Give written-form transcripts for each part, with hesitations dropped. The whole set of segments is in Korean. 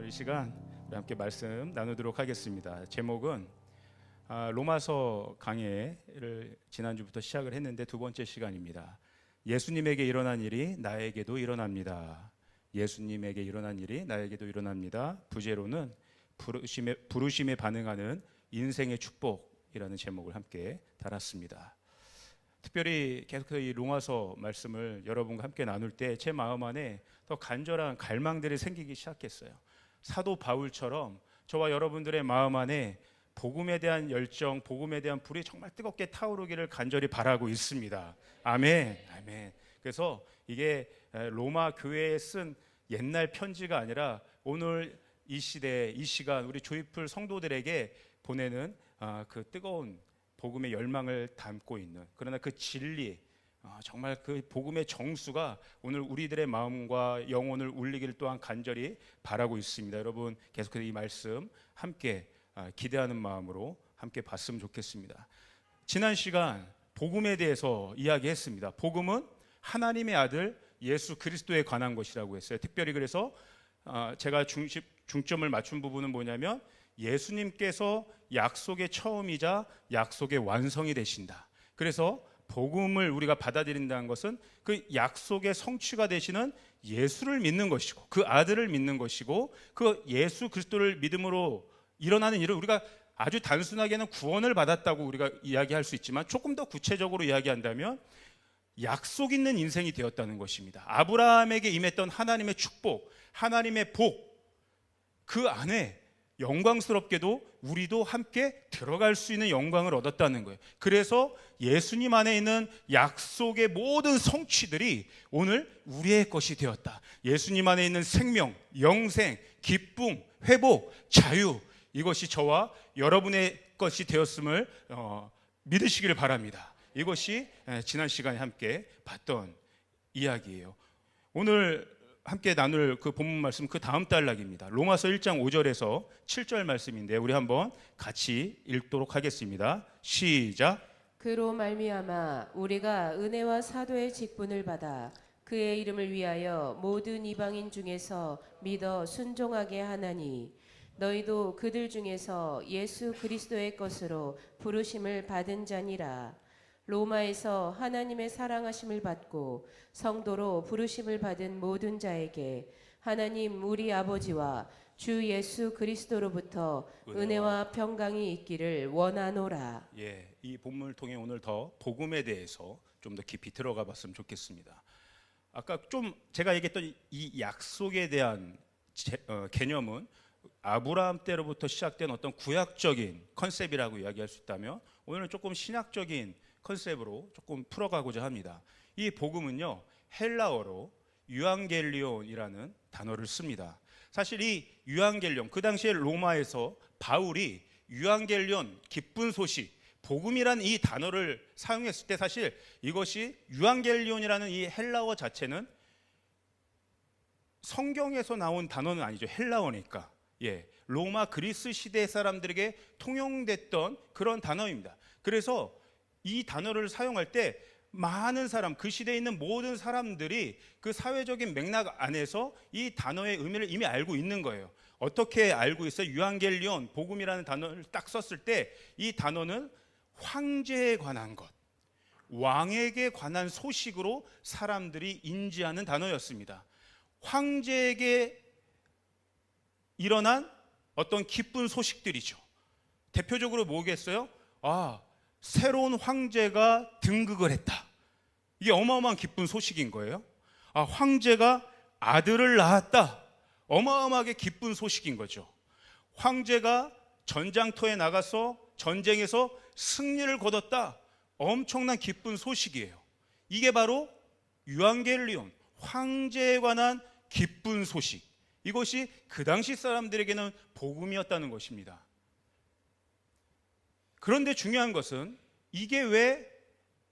오늘 이 시간 우리 함께 말씀 나누도록 하겠습니다. 제목은 로마서 강해를 지난주부터 시작을 했는데 두 번째 시간입니다. 예수님에게 일어난 일이 나에게도 일어납니다. 예수님에게 일어난 일이 나에게도 일어납니다. 부제로는 부르심에 반응하는 인생의 축복이라는 제목을 함께 달았습니다. 특별히 계속해서 이 로마서 말씀을 여러분과 함께 나눌 때 제 마음 안에 더 간절한 갈망들이 생기기 시작했어요. 사도 바울처럼 저와 여러분들의 마음 안에 복음에 대한 열정, 복음에 대한 불이 정말 뜨겁게 타오르기를 간절히 바라고 있습니다. 아멘. 아멘. 그래서 이게 로마 교회에 쓴 옛날 편지가 아니라 오늘 이 시대, 이 시간 우리 조이풀 성도들에게 보내는 그 뜨거운 복음의 열망을 담고 있는, 그러나 그 진리, 정말 그 복음의 정수가 오늘 우리들의 마음과 영혼을 울리기를 또한 간절히 바라고 있습니다. 여러분 계속해서 이 말씀 함께 기대하는 마음으로 함께 봤으면 좋겠습니다. 지난 시간 복음에 대해서 이야기했습니다. 복음은 하나님의 아들 예수 그리스도에 관한 것이라고 했어요. 특별히 그래서 제가 중점을 맞춘 부분은 뭐냐면 예수님께서 약속의 처음이자 약속의 완성이 되신다. 그래서 복음을 우리가 받아들인다는 것은 그 약속의 성취가 되시는 예수를 믿는 것이고 그 아들을 믿는 것이고 그 예수 그리스도를 믿음으로 일어나는 일을 우리가 아주 단순하게는 구원을 받았다고 우리가 이야기할 수 있지만 조금 더 구체적으로 이야기한다면 약속 있는 인생이 되었다는 것입니다. 아브라함에게 임했던 하나님의 축복, 하나님의 복, 그 안에 영광스럽게도 우리도 함께 들어갈 수 있는 영광을 얻었다는 거예요. 그래서 예수님 안에 있는 약속의 모든 성취들이 오늘 우리의 것이 되었다. 예수님 안에 있는 생명, 영생, 기쁨, 회복, 자유, 이것이 저와 여러분의 것이 되었음을 믿으시기를 바랍니다. 이것이 지난 시간에 함께 봤던 이야기예요. 오늘 함께 나눌 그 본문 말씀 그 다음 단락입니다. 로마서 1장 5절에서 7절 말씀인데 우리 한번 같이 읽도록 하겠습니다. 시작. 그로 말미암아 우리가 은혜와 사도의 직분을 받아 그의 이름을 위하여 모든 이방인 중에서 믿어 순종하게 하나니 너희도 그들 중에서 예수 그리스도의 것으로 부르심을 받은 자니라. 로마에서 하나님의 사랑하심을 받고 성도로 부르심을 받은 모든 자에게 하나님 우리 아버지와 주 예수 그리스도로부터 은혜와 평강이 있기를 원하노라. 예, 이 본문을 통해 오늘 더 복음에 대해서 좀 더 깊이 들어가 봤으면 좋겠습니다. 아까 좀 제가 얘기했던 이 약속에 대한 개념은 아브라함 때로부터 시작된 어떤 구약적인 컨셉이라고 이야기할 수 있다면 오늘은 조금 신약적인 컨셉으로 조금 풀어가고자 합니다. 이 복음은요 헬라어로 유앙겔리온이라는 단어를 씁니다. 사실 이 유앙겔리온, 그 당시에 로마에서 바울이 유앙겔리온, 기쁜 소식, 복음이라는 이 단어를 사용했을 때 사실 이것이 유앙겔리온이라는 이 헬라어 자체는 성경에서 나온 단어는 아니죠. 헬라어니까. 예, 로마 그리스 시대 사람들에게 통용됐던 그런 단어입니다. 그래서 이 단어를 사용할 때 많은 사람, 그 시대에 있는 모든 사람들이 그 사회적인 맥락 안에서 이 단어의 의미를 이미 알고 있는 거예요. 어떻게 알고 있어요? 유앙겔리온, 복음이라는 단어를 딱 썼을 때 이 단어는 황제에 관한 것, 왕에게 관한 소식으로 사람들이 인지하는 단어였습니다. 황제에게 일어난 어떤 기쁜 소식들이죠. 대표적으로 뭐겠어요? 새로운 황제가 등극을 했다. 이게 어마어마한 기쁜 소식인 거예요. 황제가 아들을 낳았다. 어마어마하게 기쁜 소식인 거죠. 황제가 전장터에 나가서 전쟁에서 승리를 거뒀다. 엄청난 기쁜 소식이에요. 이게 바로 유앙겔리온, 황제에 관한 기쁜 소식. 이것이 그 당시 사람들에게는 복음이었다는 것입니다. 그런데 중요한 것은 이게 왜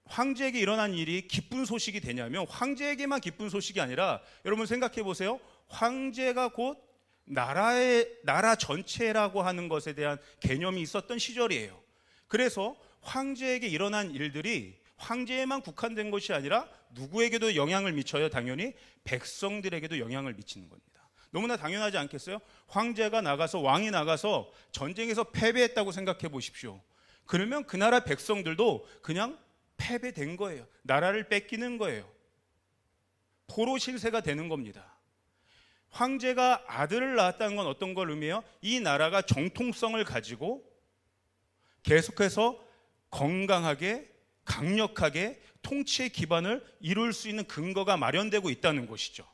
황제에게 일어난 일이 기쁜 소식이 되냐면 황제에게만 기쁜 소식이 아니라 여러분 생각해 보세요. 황제가 곧 나라 전체라고 하는 것에 대한 개념이 있었던 시절이에요. 그래서 황제에게 일어난 일들이 황제에만 국한된 것이 아니라 누구에게도 영향을 미쳐요. 당연히 백성들에게도 영향을 미치는 겁니다. 너무나 당연하지 않겠어요? 황제가 나가서, 왕이 나가서 전쟁에서 패배했다고 생각해 보십시오. 그러면 그 나라 백성들도 그냥 패배된 거예요. 나라를 뺏기는 거예요. 포로 실세가 되는 겁니다. 황제가 아들을 낳았다는 건 어떤 걸 의미해요? 이 나라가 정통성을 가지고 계속해서 건강하게 강력하게 통치의 기반을 이룰 수 있는 근거가 마련되고 있다는 것이죠.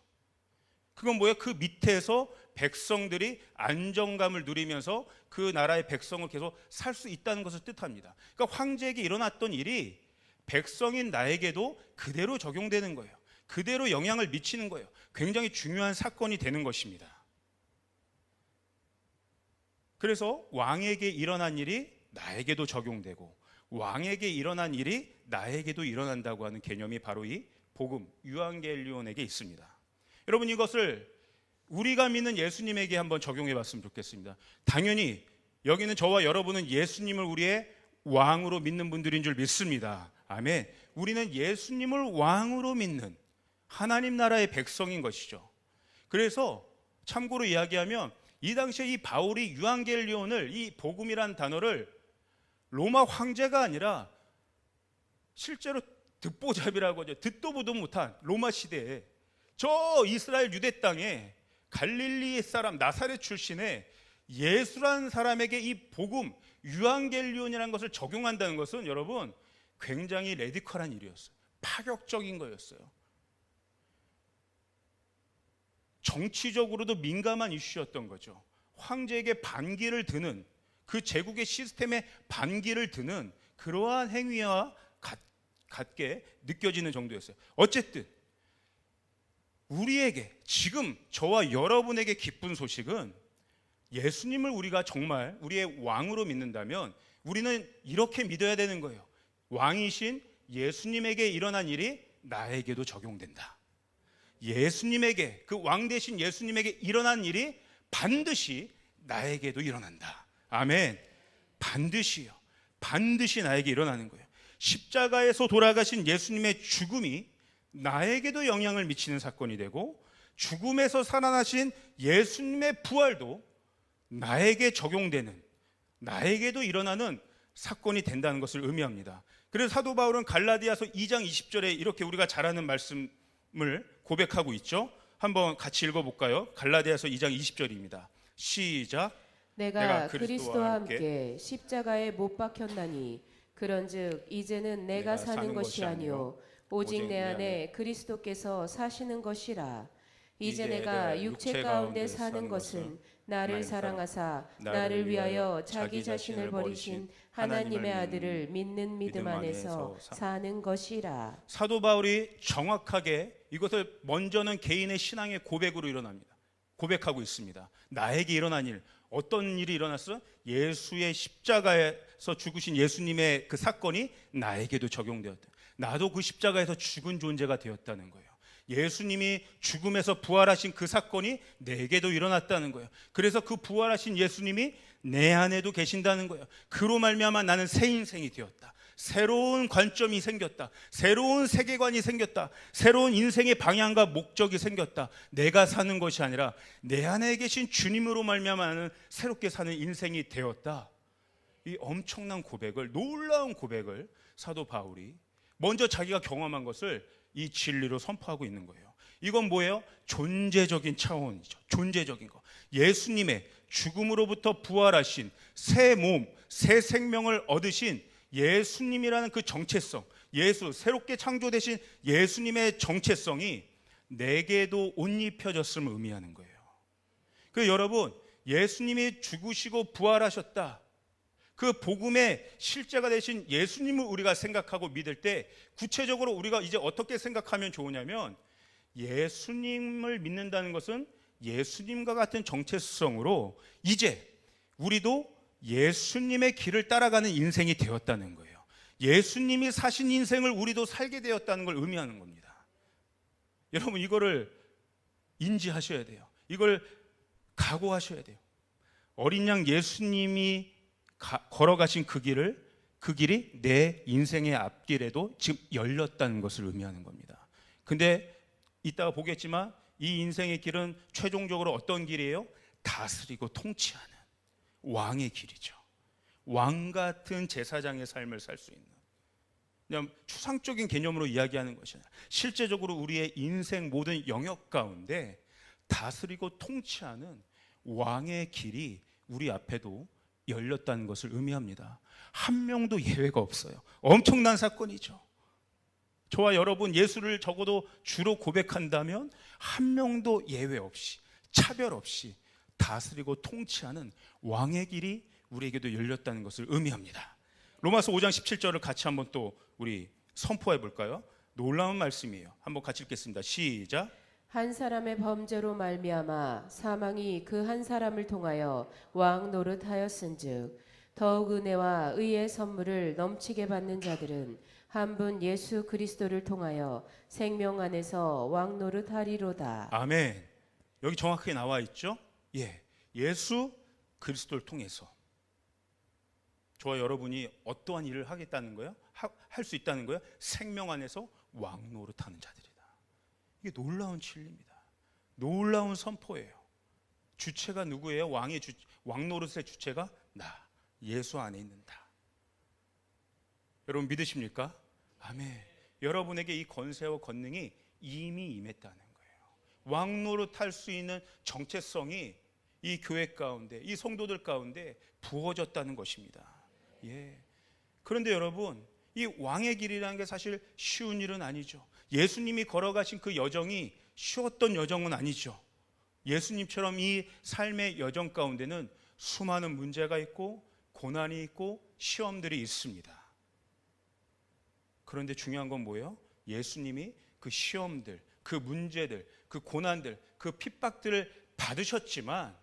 그건 뭐예요? 그 밑에서 백성들이 안정감을 누리면서 그 나라의 백성을 계속 살 수 있다는 것을 뜻합니다. 그러니까 황제에게 일어났던 일이 백성인 나에게도 그대로 적용되는 거예요. 그대로 영향을 미치는 거예요. 굉장히 중요한 사건이 되는 것입니다. 그래서 왕에게 일어난 일이 나에게도 적용되고 왕에게 일어난 일이 나에게도 일어난다고 하는 개념이 바로 이 복음 유앙겔리온에게 있습니다. 여러분, 이것을 우리가 믿는 예수님에게 한번 적용해 봤으면 좋겠습니다. 당연히 여기는 저와 여러분은 예수님을 우리의 왕으로 믿는 분들인 줄 믿습니다. 아멘. 우리는 예수님을 왕으로 믿는 하나님 나라의 백성인 것이죠. 그래서 참고로 이야기하면 이 당시에 이 바울이 유앙겔리온을, 이 복음이란 단어를 로마 황제가 아니라 실제로 듣보잡이라고 하죠. 듣도 보도 못한 로마 시대에 저 이스라엘 유대 땅에 갈릴리 사람 나사렛 출신의 예수라는 사람에게 이 복음 유앙겔리온이라는 것을 적용한다는 것은 여러분 굉장히 레디컬한 일이었어요. 파격적인 거였어요. 정치적으로도 민감한 이슈였던 거죠. 황제에게 반기를 드는, 그 제국의 시스템에 반기를 드는 그러한 행위와 같게 느껴지는 정도였어요. 어쨌든 우리에게, 지금 저와 여러분에게 기쁜 소식은 예수님을 우리가 정말 우리의 왕으로 믿는다면 우리는 이렇게 믿어야 되는 거예요. 왕이신 예수님에게 일어난 일이 나에게도 적용된다. 예수님에게, 그 왕 대신 예수님에게 일어난 일이 반드시 나에게도 일어난다. 아멘. 반드시요. 반드시 나에게 일어나는 거예요. 십자가에서 돌아가신 예수님의 죽음이 나에게도 영향을 미치는 사건이 되고, 죽음에서 살아나신 예수님의 부활도 나에게 적용되는, 나에게도 일어나는 사건이 된다는 것을 의미합니다. 그래서 사도 바울은 갈라디아서 2장 20절에 이렇게 우리가 잘 아는 말씀을 고백하고 있죠. 한번 같이 읽어볼까요? 갈라디아서 2장 20절입니다. 시작. 내가 그리스도와 함께 십자가에 못 박혔나니 그런즉 이제는 내가 사는 것이 아니요 오직 내 안에 그리스도께서 사시는 것이라. 이제 내가 육체 가운데 사는 것은 나를 사랑하사 나를 위하여 자기 자신을 버리신 하나님의 아들을 믿는 믿음 안에서 사는 것이라. 사도 바울이 정확하게 이것을 먼저는 개인의 신앙의 고백으로 일어납니다. 고백하고 있습니다. 나에게 일어난 일, 어떤 일이 일어났어? 예수의 십자가에서 죽으신 예수님의 그 사건이 나에게도 적용되었다. 나도 그 십자가에서 죽은 존재가 되었다는 거예요. 예수님이 죽음에서 부활하신 그 사건이 내게도 일어났다는 거예요. 그래서 그 부활하신 예수님이 내 안에도 계신다는 거예요. 그로 말미암아 나는 새 인생이 되었다. 새로운 관점이 생겼다. 새로운 세계관이 생겼다. 새로운 인생의 방향과 목적이 생겼다. 내가 사는 것이 아니라 내 안에 계신 주님으로 말미암아 나는 새롭게 사는 인생이 되었다. 이 엄청난 고백을, 놀라운 고백을 사도 바울이 먼저 자기가 경험한 것을 이 진리로 선포하고 있는 거예요. 이건 뭐예요? 존재적인 차원이죠. 존재적인 거. 예수님의 죽음으로부터 부활하신 새 몸, 새 생명을 얻으신 예수님이라는 그 정체성, 예수, 새롭게 창조되신 예수님의 정체성이 내게도 옷 입혀졌음을 의미하는 거예요. 그래서 여러분, 예수님이 죽으시고 부활하셨다. 그 복음의 실제가 되신 예수님을 우리가 생각하고 믿을 때 구체적으로 우리가 이제 어떻게 생각하면 좋으냐면, 예수님을 믿는다는 것은 예수님과 같은 정체성으로 이제 우리도 예수님의 길을 따라가는 인생이 되었다는 거예요. 예수님이 사신 인생을 우리도 살게 되었다는 걸 의미하는 겁니다. 여러분, 이거를 인지하셔야 돼요. 이걸 각오하셔야 돼요. 어린 양 예수님이 걸어가신 그 길이 내 인생의 앞길에도 지금 열렸다는 것을 의미하는 겁니다. 근데 이따가 보겠지만 이 인생의 길은 최종적으로 어떤 길이에요? 다스리고 통치하는 왕의 길이죠. 왕 같은 제사장의 삶을 살 수 있는, 그냥 추상적인 개념으로 이야기하는 것이 아니라 실제적으로 우리의 인생 모든 영역 가운데 다스리고 통치하는 왕의 길이 우리 앞에도 열렸다는 것을 의미합니다. 한 명도 예외가 없어요. 엄청난 사건이죠. 저와 여러분 예수를 적어도 주로 고백한다면 한 명도 예외 없이, 차별 없이 다스리고 통치하는 왕의 길이 우리에게도 열렸다는 것을 의미합니다. 로마서 5장 17절을 같이 한번 또 우리 선포해 볼까요? 놀라운 말씀이에요. 한번 같이 읽겠습니다. 시작. 한 사람의 범죄로 말미암아 사망이 그 한 사람을 통하여 왕 노릇하였은즉 더욱 은혜와 의의 선물을 넘치게 받는 자들은 한 분 예수 그리스도를 통하여 생명 안에서 왕 노릇하리로다. 아멘. 여기 정확하게 나와 있죠? 예, 예수 그리스도를 통해서 저와 여러분이 어떠한 일을 하겠다는 거예요? 할 수 있다는 거예요? 생명 안에서 왕 노릇하는 자들이다. 이게 놀라운 진리입니다. 놀라운 선포예요. 주체가 누구예요? 왕 노릇의 주체가 나, 예수 안에 있는다. 여러분 믿으십니까? 아멘. 여러분에게 이 권세와 권능이 이미 임했다는 거예요. 왕 노릇할 수 있는 정체성이 이 교회 가운데, 이 성도들 가운데 부어졌다는 것입니다. 예. 그런데 여러분, 이 왕의 길이라는 게 사실 쉬운 일은 아니죠. 예수님이 걸어가신 그 여정이 쉬웠던 여정은 아니죠. 예수님처럼 이 삶의 여정 가운데는 수많은 문제가 있고 고난이 있고 시험들이 있습니다. 그런데 중요한 건 뭐예요? 예수님이 그 시험들, 그 문제들, 그 고난들, 그 핍박들을 받으셨지만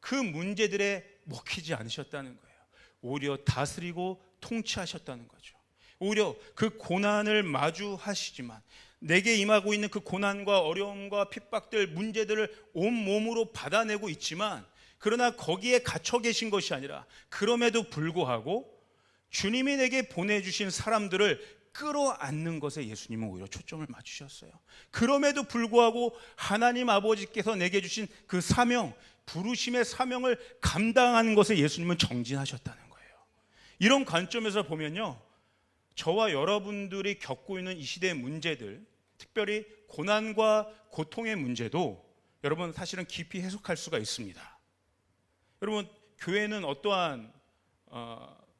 그 문제들에 먹히지 않으셨다는 거예요. 오히려 다스리고 통치하셨다는 거죠. 오히려 그 고난을 마주하시지만 내게 임하고 있는 그 고난과 어려움과 핍박들, 문제들을 온몸으로 받아내고 있지만 그러나 거기에 갇혀 계신 것이 아니라 그럼에도 불구하고 주님이 내게 보내주신 사람들을 끌어안는 것에 예수님은 오히려 초점을 맞추셨어요. 그럼에도 불구하고 하나님 아버지께서 내게 주신 그 사명, 부르심의 사명을 감당하는 것에 예수님은 정진하셨다는 거예요. 이런 관점에서 보면요, 저와 여러분들이 겪고 있는 이 시대의 문제들, 특별히 고난과 고통의 문제도 여러분 사실은 깊이 해석할 수가 있습니다. 여러분, 교회는 어떠한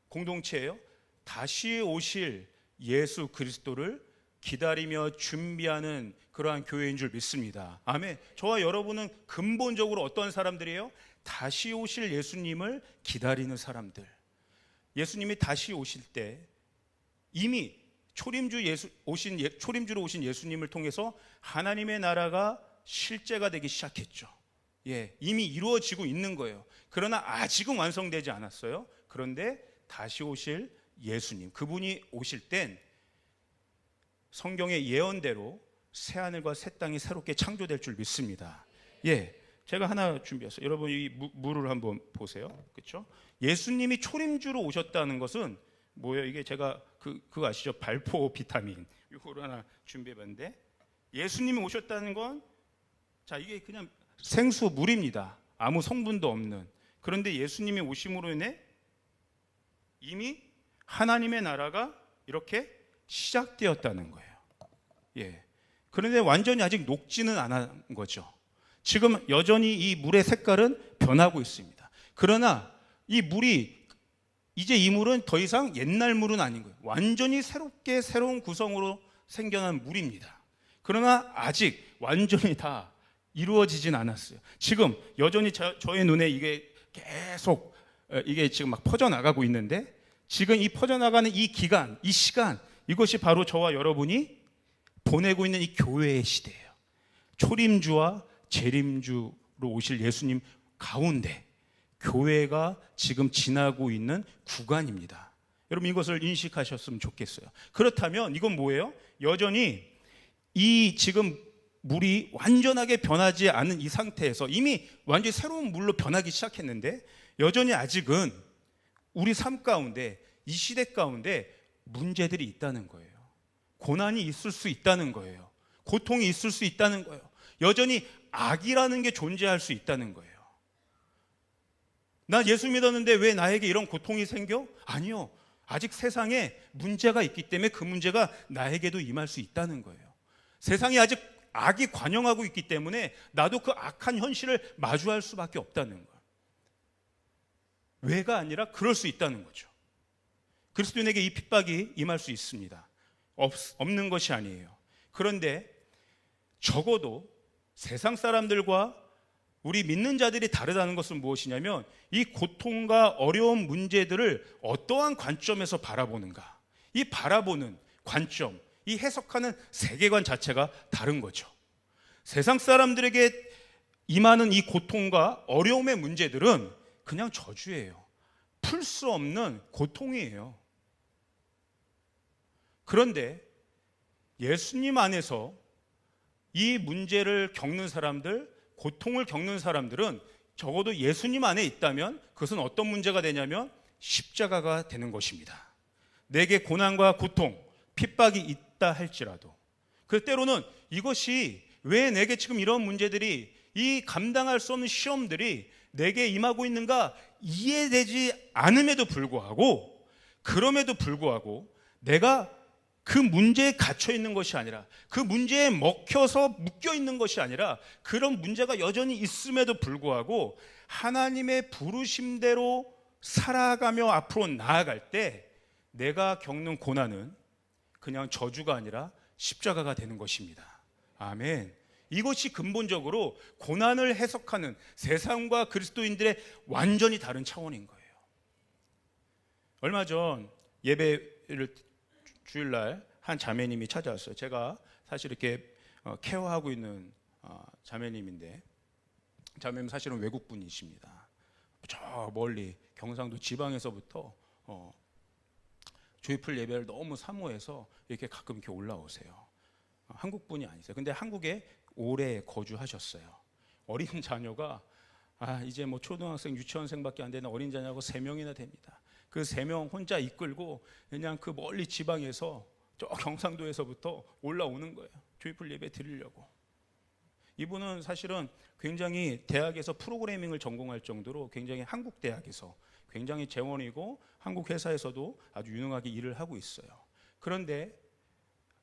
공동체예요? 다시 오실 예수 그리스도를 기다리며 준비하는 그러한 교회인 줄 믿습니다. 아멘. 저와 여러분은 근본적으로 어떤 사람들이에요? 다시 오실 예수님을 기다리는 사람들. 예수님이 다시 오실 때 이미 초림주로 오신 예수님을 통해서 하나님의 나라가 실제가 되기 시작했죠. 예, 이미 이루어지고 있는 거예요. 그러나 아직은 완성되지 않았어요. 그런데 다시 오실 예수님, 그분이 오실 땐 성경의 예언대로 새 하늘과 새 땅이 새롭게 창조될 줄 믿습니다. 예, 제가 하나 준비했어요. 여러분 이 물을 한번 보세요. 그렇죠? 예수님이 초림주로 오셨다는 것은 뭐예요? 이게 제가 그거 아시죠? 발포 비타민 이거를 하나 준비해봤는데, 예수님이 오셨다는 건 자, 이게 그냥 생수 물입니다. 아무 성분도 없는. 그런데 예수님이 오심으로 인해 이미 하나님의 나라가 이렇게 시작되었다는 거예요. 예. 그런데 완전히 아직 녹지는 않은 거죠. 지금 여전히 이 물의 색깔은 변하고 있습니다. 그러나 이 물이 이제 이 물은 더 이상 옛날 물은 아닌 거예요. 완전히 새롭게 새로운 구성으로 생겨난 물입니다. 그러나 아직 완전히 다 이루어지진 않았어요. 지금 여전히 저의 눈에 이게 계속 이게 지금 막 퍼져나가고 있는데, 지금 이 퍼져나가는 이 기간, 이 시간, 이것이 바로 저와 여러분이 보내고 있는 이 교회의 시대예요. 초림주와 재림주로 오실 예수님 가운데 교회가 지금 지나고 있는 구간입니다. 여러분 이것을 인식하셨으면 좋겠어요. 그렇다면 이건 뭐예요? 여전히 이 지금 물이 완전하게 변하지 않은 이 상태에서 이미 완전히 새로운 물로 변하기 시작했는데 여전히 아직은 우리 삶 가운데, 이 시대 가운데 문제들이 있다는 거예요. 고난이 있을 수 있다는 거예요. 고통이 있을 수 있다는 거예요. 여전히 악이라는 게 존재할 수 있다는 거예요. 나 예수 믿었는데 왜 나에게 이런 고통이 생겨? 아니요. 아직 세상에 문제가 있기 때문에 그 문제가 나에게도 임할 수 있다는 거예요. 세상에 아직 악이 관영하고 있기 때문에 나도 그 악한 현실을 마주할 수밖에 없다는 거예요. 왜가 아니라 그럴 수 있다는 거죠. 그리스도인에게 이 핍박이 임할 수 있습니다. 없는 것이 아니에요. 그런데 적어도 세상 사람들과 우리 믿는 자들이 다르다는 것은 무엇이냐면 이 고통과 어려운 문제들을 어떠한 관점에서 바라보는가, 이 바라보는 관점, 이 해석하는 세계관 자체가 다른 거죠. 세상 사람들에게 임하는 이 고통과 어려움의 문제들은 그냥 저주예요. 풀 수 없는 고통이에요. 그런데 예수님 안에서 이 문제를 겪는 사람들, 고통을 겪는 사람들은 적어도 예수님 안에 있다면 그것은 어떤 문제가 되냐면 십자가가 되는 것입니다. 내게 고난과 고통, 핍박이 있다 할지라도, 그 때로는 이것이 왜 내게 지금 이런 문제들이, 이 감당할 수 없는 시험들이 내게 임하고 있는가 이해되지 않음에도 불구하고, 그럼에도 불구하고 내가 그 문제에 갇혀 있는 것이 아니라, 그 문제에 먹혀서 묶여 있는 것이 아니라, 그런 문제가 여전히 있음에도 불구하고 하나님의 부르심대로 살아가며 앞으로 나아갈 때 내가 겪는 고난은 그냥 저주가 아니라 십자가가 되는 것입니다. 아멘. 이것이 근본적으로 고난을 해석하는 세상과 그리스도인들의 완전히 다른 차원인 거예요. 얼마 전 예배를 주일날 한 자매님이 찾아왔어요. 제가 사실 이렇게 케어하고 있는 자매님인데, 자매님 사실은 외국분이십니다. 저 멀리 경상도 지방에서부터 조이풀 예배를 너무 사모해서 이렇게 가끔 이렇게 올라오세요. 한국분이 아니세요. 근데 한국에 오래 거주하셨어요. 어린 자녀가 이제 뭐 초등학생, 유치원생밖에 안 되는 어린 자녀가 3명이나 됩니다. 그 3명 혼자 이끌고 그냥 그 멀리 지방에서 저 경상도에서부터 올라오는 거예요. 조이풀 예배 드리려고. 이분은 사실은 굉장히 대학에서 프로그래밍을 전공할 정도로 굉장히 한국 대학에서 굉장히 재원이고 한국 회사에서도 아주 유능하게 일을 하고 있어요. 그런데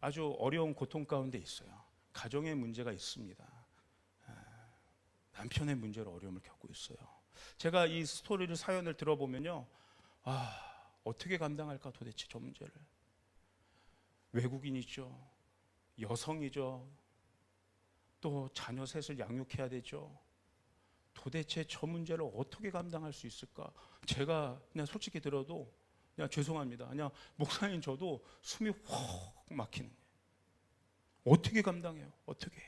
아주 어려운 고통 가운데 있어요. 가정의 문제가 있습니다. 남편의 문제로 어려움을 겪고 있어요. 제가 이 스토리를, 사연을 들어보면요, 어떻게 감당할까 도대체 저 문제를. 외국인이죠. 여성이죠. 또 자녀 셋을 양육해야 되죠. 도대체 저 문제를 어떻게 감당할 수 있을까? 제가 그냥 솔직히 들어도 그냥 죄송합니다. 그냥 목사님 저도 숨이 확 막히는 거예요. 어떻게 감당해요? 어떻게?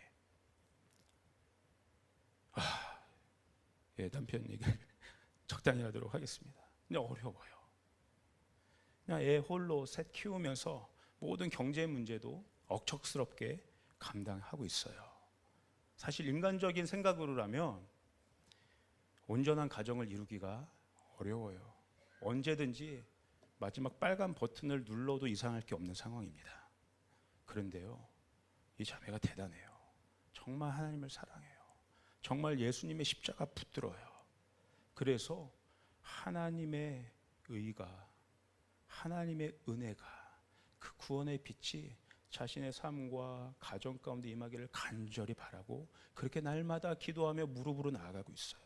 남편 얘기 적당히 하도록 하겠습니다. 그냥 어려워요. 그냥 애 홀로 셋 키우면서 모든 경제 문제도 억척스럽게 감당하고 있어요. 사실 인간적인 생각으로라면 온전한 가정을 이루기가 어려워요. 언제든지 마지막 빨간 버튼을 눌러도 이상할 게 없는 상황입니다. 그런데요, 이 자매가 대단해요. 정말 하나님을 사랑해요. 정말 예수님의 십자가 붙들어요. 그래서 하나님의 의가, 하나님의 은혜가, 그 구원의 빛이 자신의 삶과 가정 가운데 임하기를 간절히 바라고, 그렇게 날마다 기도하며 무릎으로 나아가고 있어요.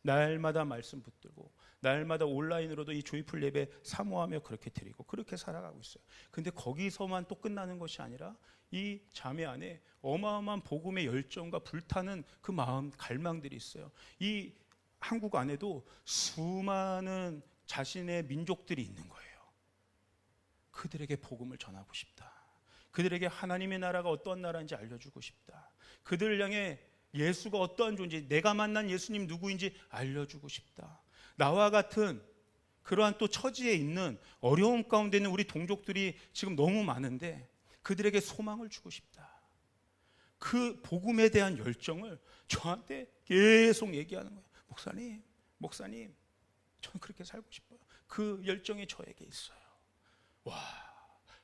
날마다 말씀 붙들고, 날마다 온라인으로도 이 조이풀 예배 사모하며 그렇게 드리고, 그렇게 살아가고 있어요. 근데 거기서만 또 끝나는 것이 아니라 이 자매 안에 어마어마한 복음의 열정과 불타는 그 마음, 갈망들이 있어요. 이 한국 안에도 수많은 자신의 민족들이 있는 거예요. 그들에게 복음을 전하고 싶다. 그들에게 하나님의 나라가 어떠한 나라인지 알려주고 싶다. 그들을 향해 예수가 어떠한 존재, 내가 만난 예수님 누구인지 알려주고 싶다. 나와 같은 그러한 또 처지에 있는 어려움 가운데 있는 우리 동족들이 지금 너무 많은데 그들에게 소망을 주고 싶다. 그 복음에 대한 열정을 저한테 계속 얘기하는 거예요. 목사님, 저는 그렇게 살고 싶어요. 그 열정이 저에게 있어요.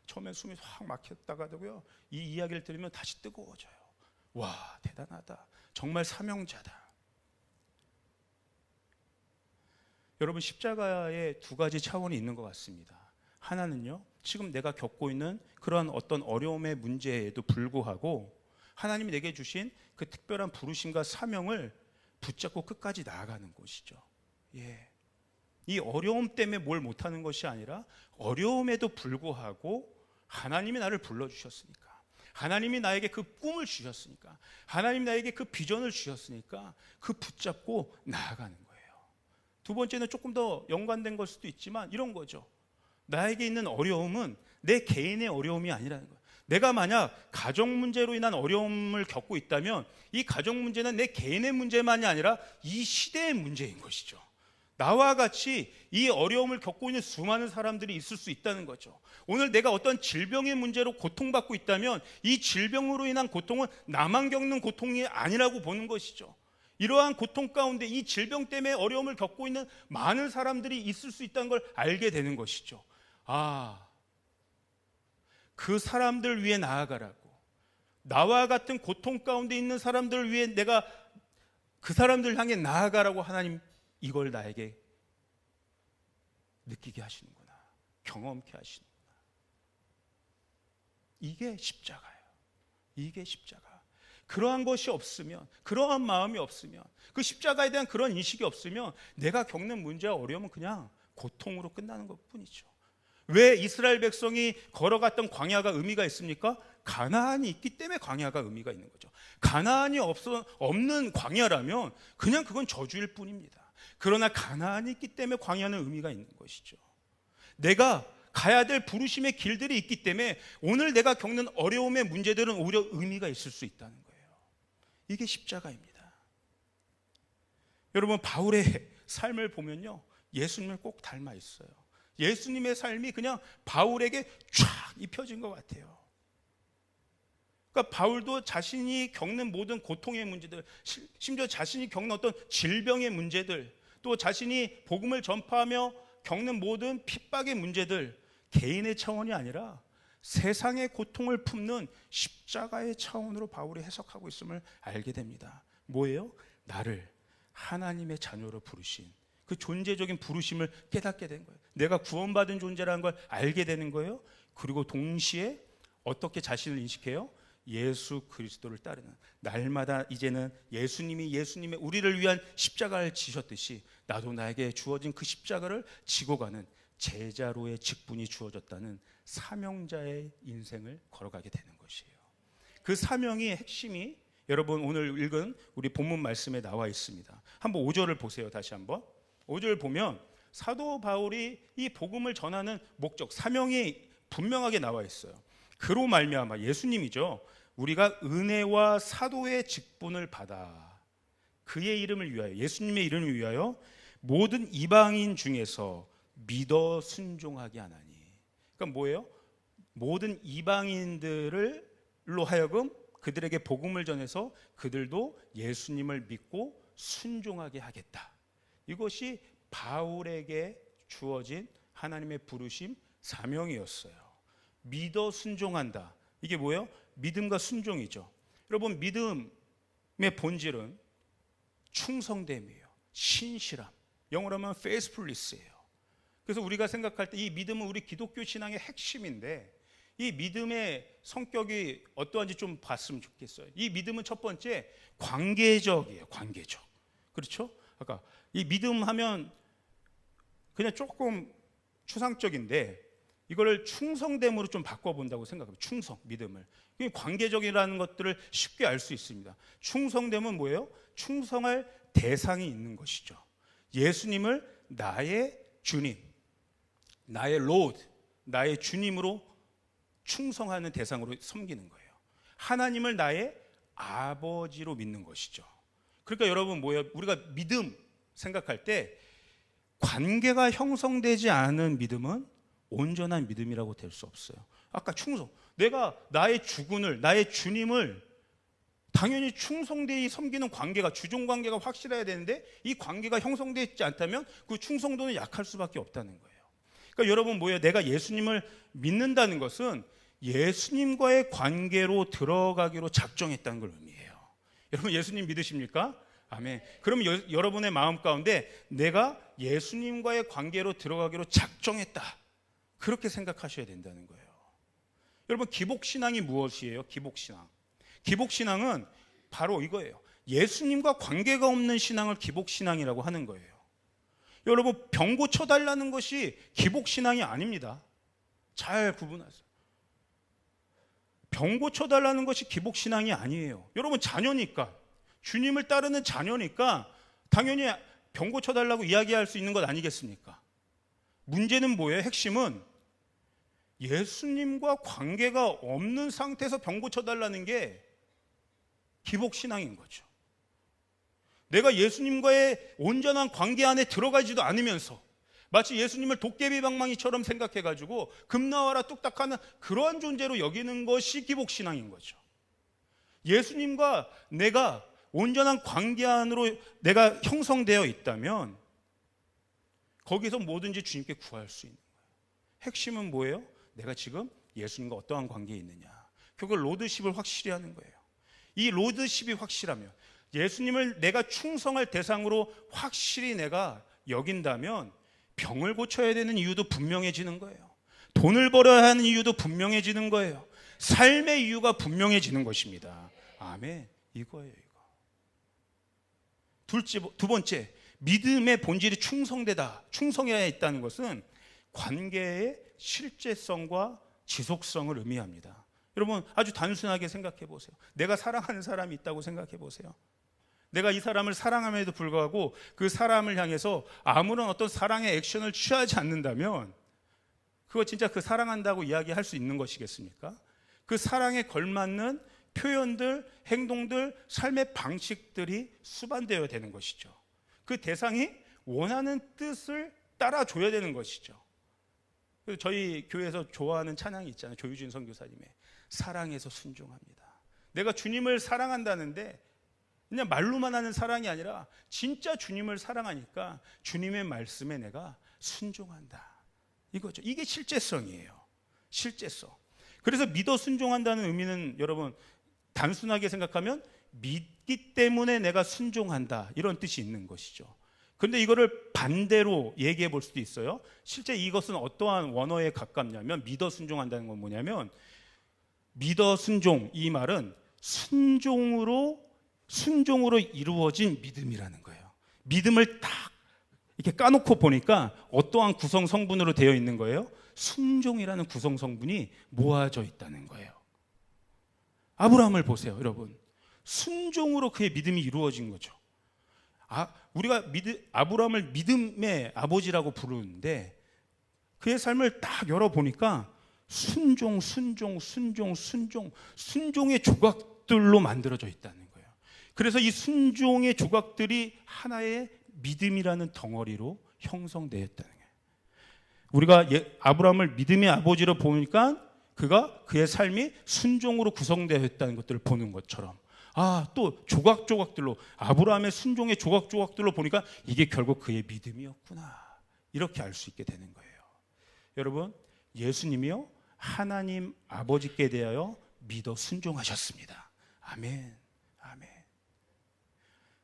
처음엔 숨이 확 막혔다가도요, 이 이야기를 들으면 다시 뜨거워져요. 와, 대단하다. 정말 사명자다. 여러분, 십자가에 두 가지 차원이 있는 것 같습니다. 하나는요, 지금 내가 겪고 있는 그러한 어떤 어려움의 문제에도 불구하고 하나님이 내게 주신 그 특별한 부르심과 사명을 붙잡고 끝까지 나아가는 것이죠. 예. 이 어려움 때문에 뭘 못하는 것이 아니라 어려움에도 불구하고 하나님이 나를 불러주셨으니까, 하나님이 나에게 그 꿈을 주셨으니까, 하나님이 나에게 그 비전을 주셨으니까 그 붙잡고 나아가는 거예요. 두 번째는 조금 더 연관된 걸 수도 있지만 이런 거죠. 나에게 있는 어려움은 내 개인의 어려움이 아니라는 거예요. 내가 만약 가정 문제로 인한 어려움을 겪고 있다면 이 가정 문제는 내 개인의 문제만이 아니라 이 시대의 문제인 것이죠. 나와 같이 이 어려움을 겪고 있는 수많은 사람들이 있을 수 있다는 거죠. 오늘 내가 어떤 질병의 문제로 고통받고 있다면 이 질병으로 인한 고통은 나만 겪는 고통이 아니라고 보는 것이죠. 이러한 고통 가운데 이 질병 때문에 어려움을 겪고 있는 많은 사람들이 있을 수 있다는 걸 알게 되는 것이죠. 그 사람들 위해 나아가라고, 나와 같은 고통 가운데 있는 사람들을 위해 내가 그 사람들 향해 나아가라고 하나님 이걸 나에게 느끼게 하시는구나, 경험케 하시는구나. 이게 십자가예요. 이게 십자가. 그러한 것이 없으면, 그러한 마음이 없으면, 그 십자가에 대한 그런 인식이 없으면 내가 겪는 문제와 어려움은 그냥 고통으로 끝나는 것뿐이죠. 왜 이스라엘 백성이 걸어갔던 광야가 의미가 있습니까? 가나안이 있기 때문에 광야가 의미가 있는 거죠. 가나안이 없는 광야라면 그냥 그건 저주일 뿐입니다. 그러나 가나안이 있기 때문에 광야는 의미가 있는 것이죠. 내가 가야 될 부르심의 길들이 있기 때문에 오늘 내가 겪는 어려움의 문제들은 오히려 의미가 있을 수 있다는 거예요. 이게 십자가입니다. 여러분, 바울의 삶을 보면요, 예수님을 꼭 닮아 있어요. 예수님의 삶이 그냥 바울에게 쫙 입혀진 것 같아요. 그러니까 바울도 자신이 겪는 모든 고통의 문제들, 심지어 자신이 겪는 어떤 질병의 문제들, 또 자신이 복음을 전파하며 겪는 모든 핍박의 문제들, 개인의 차원이 아니라 세상의 고통을 품는 십자가의 차원으로 바울이 해석하고 있음을 알게 됩니다. 뭐예요? 나를 하나님의 자녀로 부르신 그 존재적인 부르심을 깨닫게 된 거예요. 내가 구원받은 존재라는 걸 알게 되는 거예요. 그리고 동시에 어떻게 자신을 인식해요? 예수 그리스도를 따르는, 날마다 이제는 예수님의 우리를 위한 십자가를 지셨듯이 나도 나에게 주어진 그 십자가를 지고 가는 제자로의 직분이 주어졌다는 사명자의 인생을 걸어가게 되는 것이에요. 그 사명의 핵심이 여러분 오늘 읽은 우리 본문 말씀에 나와 있습니다. 한번 5절을 보세요. 다시 한번 5절 보면 사도 바울이 이 복음을 전하는 목적, 사명이 분명하게 나와 있어요. 그로 말미암아, 예수님이죠, 우리가 은혜와 사도의 직분을 받아 그의 이름을 위하여, 예수님의 이름을 위하여 모든 이방인 중에서 믿어 순종하게 하나니. 그러니까 뭐예요? 모든 이방인들로 하여금 그들에게 복음을 전해서 그들도 예수님을 믿고 순종하게 하겠다. 이것이 바울에게 주어진 하나님의 부르심, 사명이었어요. 믿어 순종한다. 이게 뭐예요? 믿음과 순종이죠. 여러분, 믿음의 본질은 충성됨이에요. 신실함. 영어로 하면 faithfulness예요. 그래서 우리가 생각할 때 이 믿음은 우리 기독교 신앙의 핵심인데, 이 믿음의 성격이 어떠한지 좀 봤으면 좋겠어요. 이 믿음은 첫 번째 관계적이에요. 관계적. 그렇죠? 아까 이 믿음 하면 그냥 조금 추상적인데 이거를 충성됨으로 좀 바꿔본다고 생각합니다. 충성, 믿음을. 관계적이라는 것들을 쉽게 알 수 있습니다. 충성됨은 뭐예요? 충성할 대상이 있는 것이죠. 예수님을 나의 주님, 나의 로드, 나의 주님으로 충성하는 대상으로 섬기는 거예요. 하나님을 나의 아버지로 믿는 것이죠. 그러니까 여러분 뭐예요? 우리가 믿음 생각할 때 관계가 형성되지 않은 믿음은 온전한 믿음이라고 될 수 없어요. 아까 충성, 내가 나의 주군을, 나의 주님을 당연히 충성되이 섬기는 관계가, 주종 관계가 확실해야 되는데 이 관계가 형성되어 있지 않다면 그 충성도는 약할 수밖에 없다는 거예요. 그러니까 여러분 뭐예요? 내가 예수님을 믿는다는 것은 예수님과의 관계로 들어가기로 작정했다는 걸 의미해요. 여러분 예수님 믿으십니까? 아멘. 그러면 여러분의 마음 가운데 내가 예수님과의 관계로 들어가기로 작정했다, 그렇게 생각하셔야 된다는 거예요. 여러분 기복신앙이 무엇이에요? 기복신앙. 기복신앙은 바로 이거예요. 예수님과 관계가 없는 신앙을 기복신앙이라고 하는 거예요. 여러분 병 고쳐달라는 것이 기복신앙이 아닙니다. 잘 구분하세요. 병 고쳐달라는 것이 기복신앙이 아니에요. 여러분 자녀니까, 주님을 따르는 자녀니까 당연히 병 고쳐달라고 이야기할 수 있는 것 아니겠습니까? 문제는 뭐예요? 핵심은 예수님과 관계가 없는 상태에서 병 고쳐달라는 게 기복신앙인 거죠. 내가 예수님과의 온전한 관계 안에 들어가지도 않으면서 마치 예수님을 도깨비 방망이처럼 생각해가지고 금 나와라 뚝딱 하는 그러한 존재로 여기는 것이 기복신앙인 거죠. 예수님과 내가 온전한 관계 안으로 내가 형성되어 있다면 거기서 뭐든지 주님께 구할 수 있는 거예요. 핵심은 뭐예요? 내가 지금 예수님과 어떠한 관계에 있느냐. 그걸 로드십을 확실히 하는 거예요. 이 로드십이 확실하면, 예수님을 내가 충성할 대상으로 확실히 내가 여긴다면 병을 고쳐야 되는 이유도 분명해지는 거예요. 돈을 벌어야 하는 이유도 분명해지는 거예요. 삶의 이유가 분명해지는 것입니다. 아멘. 이거예요, 이거. 두 번째, 믿음의 본질이 충성해야 있다는 것은 관계의 실제성과 지속성을 의미합니다. 여러분 아주 단순하게 생각해 보세요. 내가 사랑하는 사람이 있다고 생각해 보세요. 내가 이 사람을 사랑함에도 불구하고 그 사람을 향해서 아무런 어떤 사랑의 액션을 취하지 않는다면 그거 진짜 그 사랑한다고 이야기할 수 있는 것이겠습니까? 그 사랑에 걸맞는 표현들, 행동들, 삶의 방식들이 수반되어야 되는 것이죠. 그 대상이 원하는 뜻을 따라줘야 되는 것이죠. 저희 교회에서 좋아하는 찬양이 있잖아요. 조유진 선교사님의 사랑해서 순종합니다. 내가 주님을 사랑한다는데 그냥 말로만 하는 사랑이 아니라 진짜 주님을 사랑하니까 주님의 말씀에 내가 순종한다, 이거죠. 이게 실제성이에요. 실제성. 그래서 믿어 순종한다는 의미는 여러분 단순하게 생각하면 믿기 때문에 내가 순종한다, 이런 뜻이 있는 것이죠. 그런데 이거를 반대로 얘기해 볼 수도 있어요. 실제 이것은 어떠한 원어에 가깝냐면, 믿어 순종한다는 건 뭐냐면, 믿어 순종, 이 말은 순종으로 이루어진 믿음이라는 거예요. 믿음을 딱 이렇게 까놓고 보니까 어떠한 구성 성분으로 되어 있는 거예요? 순종이라는 구성 성분이 모아져 있다는 거예요. 아브라함을 보세요, 여러분. 순종으로 그의 믿음이 이루어진 거죠. 우리가 아브라함을 믿음의 아버지라고 부르는데 그의 삶을 딱 열어보니까 순종의 조각들로 만들어져 있다는 거예요. 그래서 이 순종의 조각들이 하나의 믿음이라는 덩어리로 형성되었다는 거예요. 우리가 아브라함을 믿음의 아버지로 보니까 그의 삶이 순종으로 구성되어 있다는 것들을 보는 것처럼, 또 조각조각들로, 아브라함의 순종의 조각조각들로 보니까 이게 결국 그의 믿음이었구나, 이렇게 알 수 있게 되는 거예요. 여러분, 예수님이요 하나님 아버지께 대하여 믿어 순종하셨습니다. 아멘. 아멘.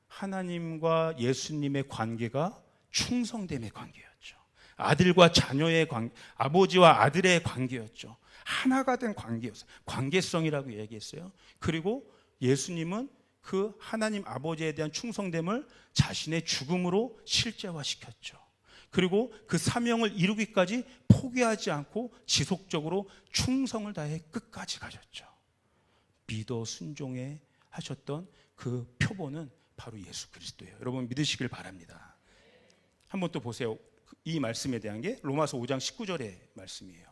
하나님과 예수님의 관계가 충성됨의 관계였죠. 아들과 자녀의 관계, 아버지와 아들의 관계였죠. 하나가 된 관계였어요. 관계성이라고 얘기했어요. 그리고 예수님은 그 하나님 아버지에 대한 충성됨을 자신의 죽음으로 실제화시켰죠. 그리고 그 사명을 이루기까지 포기하지 않고 지속적으로 충성을 다해 끝까지 가셨죠. 믿어 순종해 하셨던 그 표본은 바로 예수 그리스도예요. 여러분 믿으시길 바랍니다. 한번 또 보세요. 이 말씀에 대한 게 로마서 5장 19절의 말씀이에요.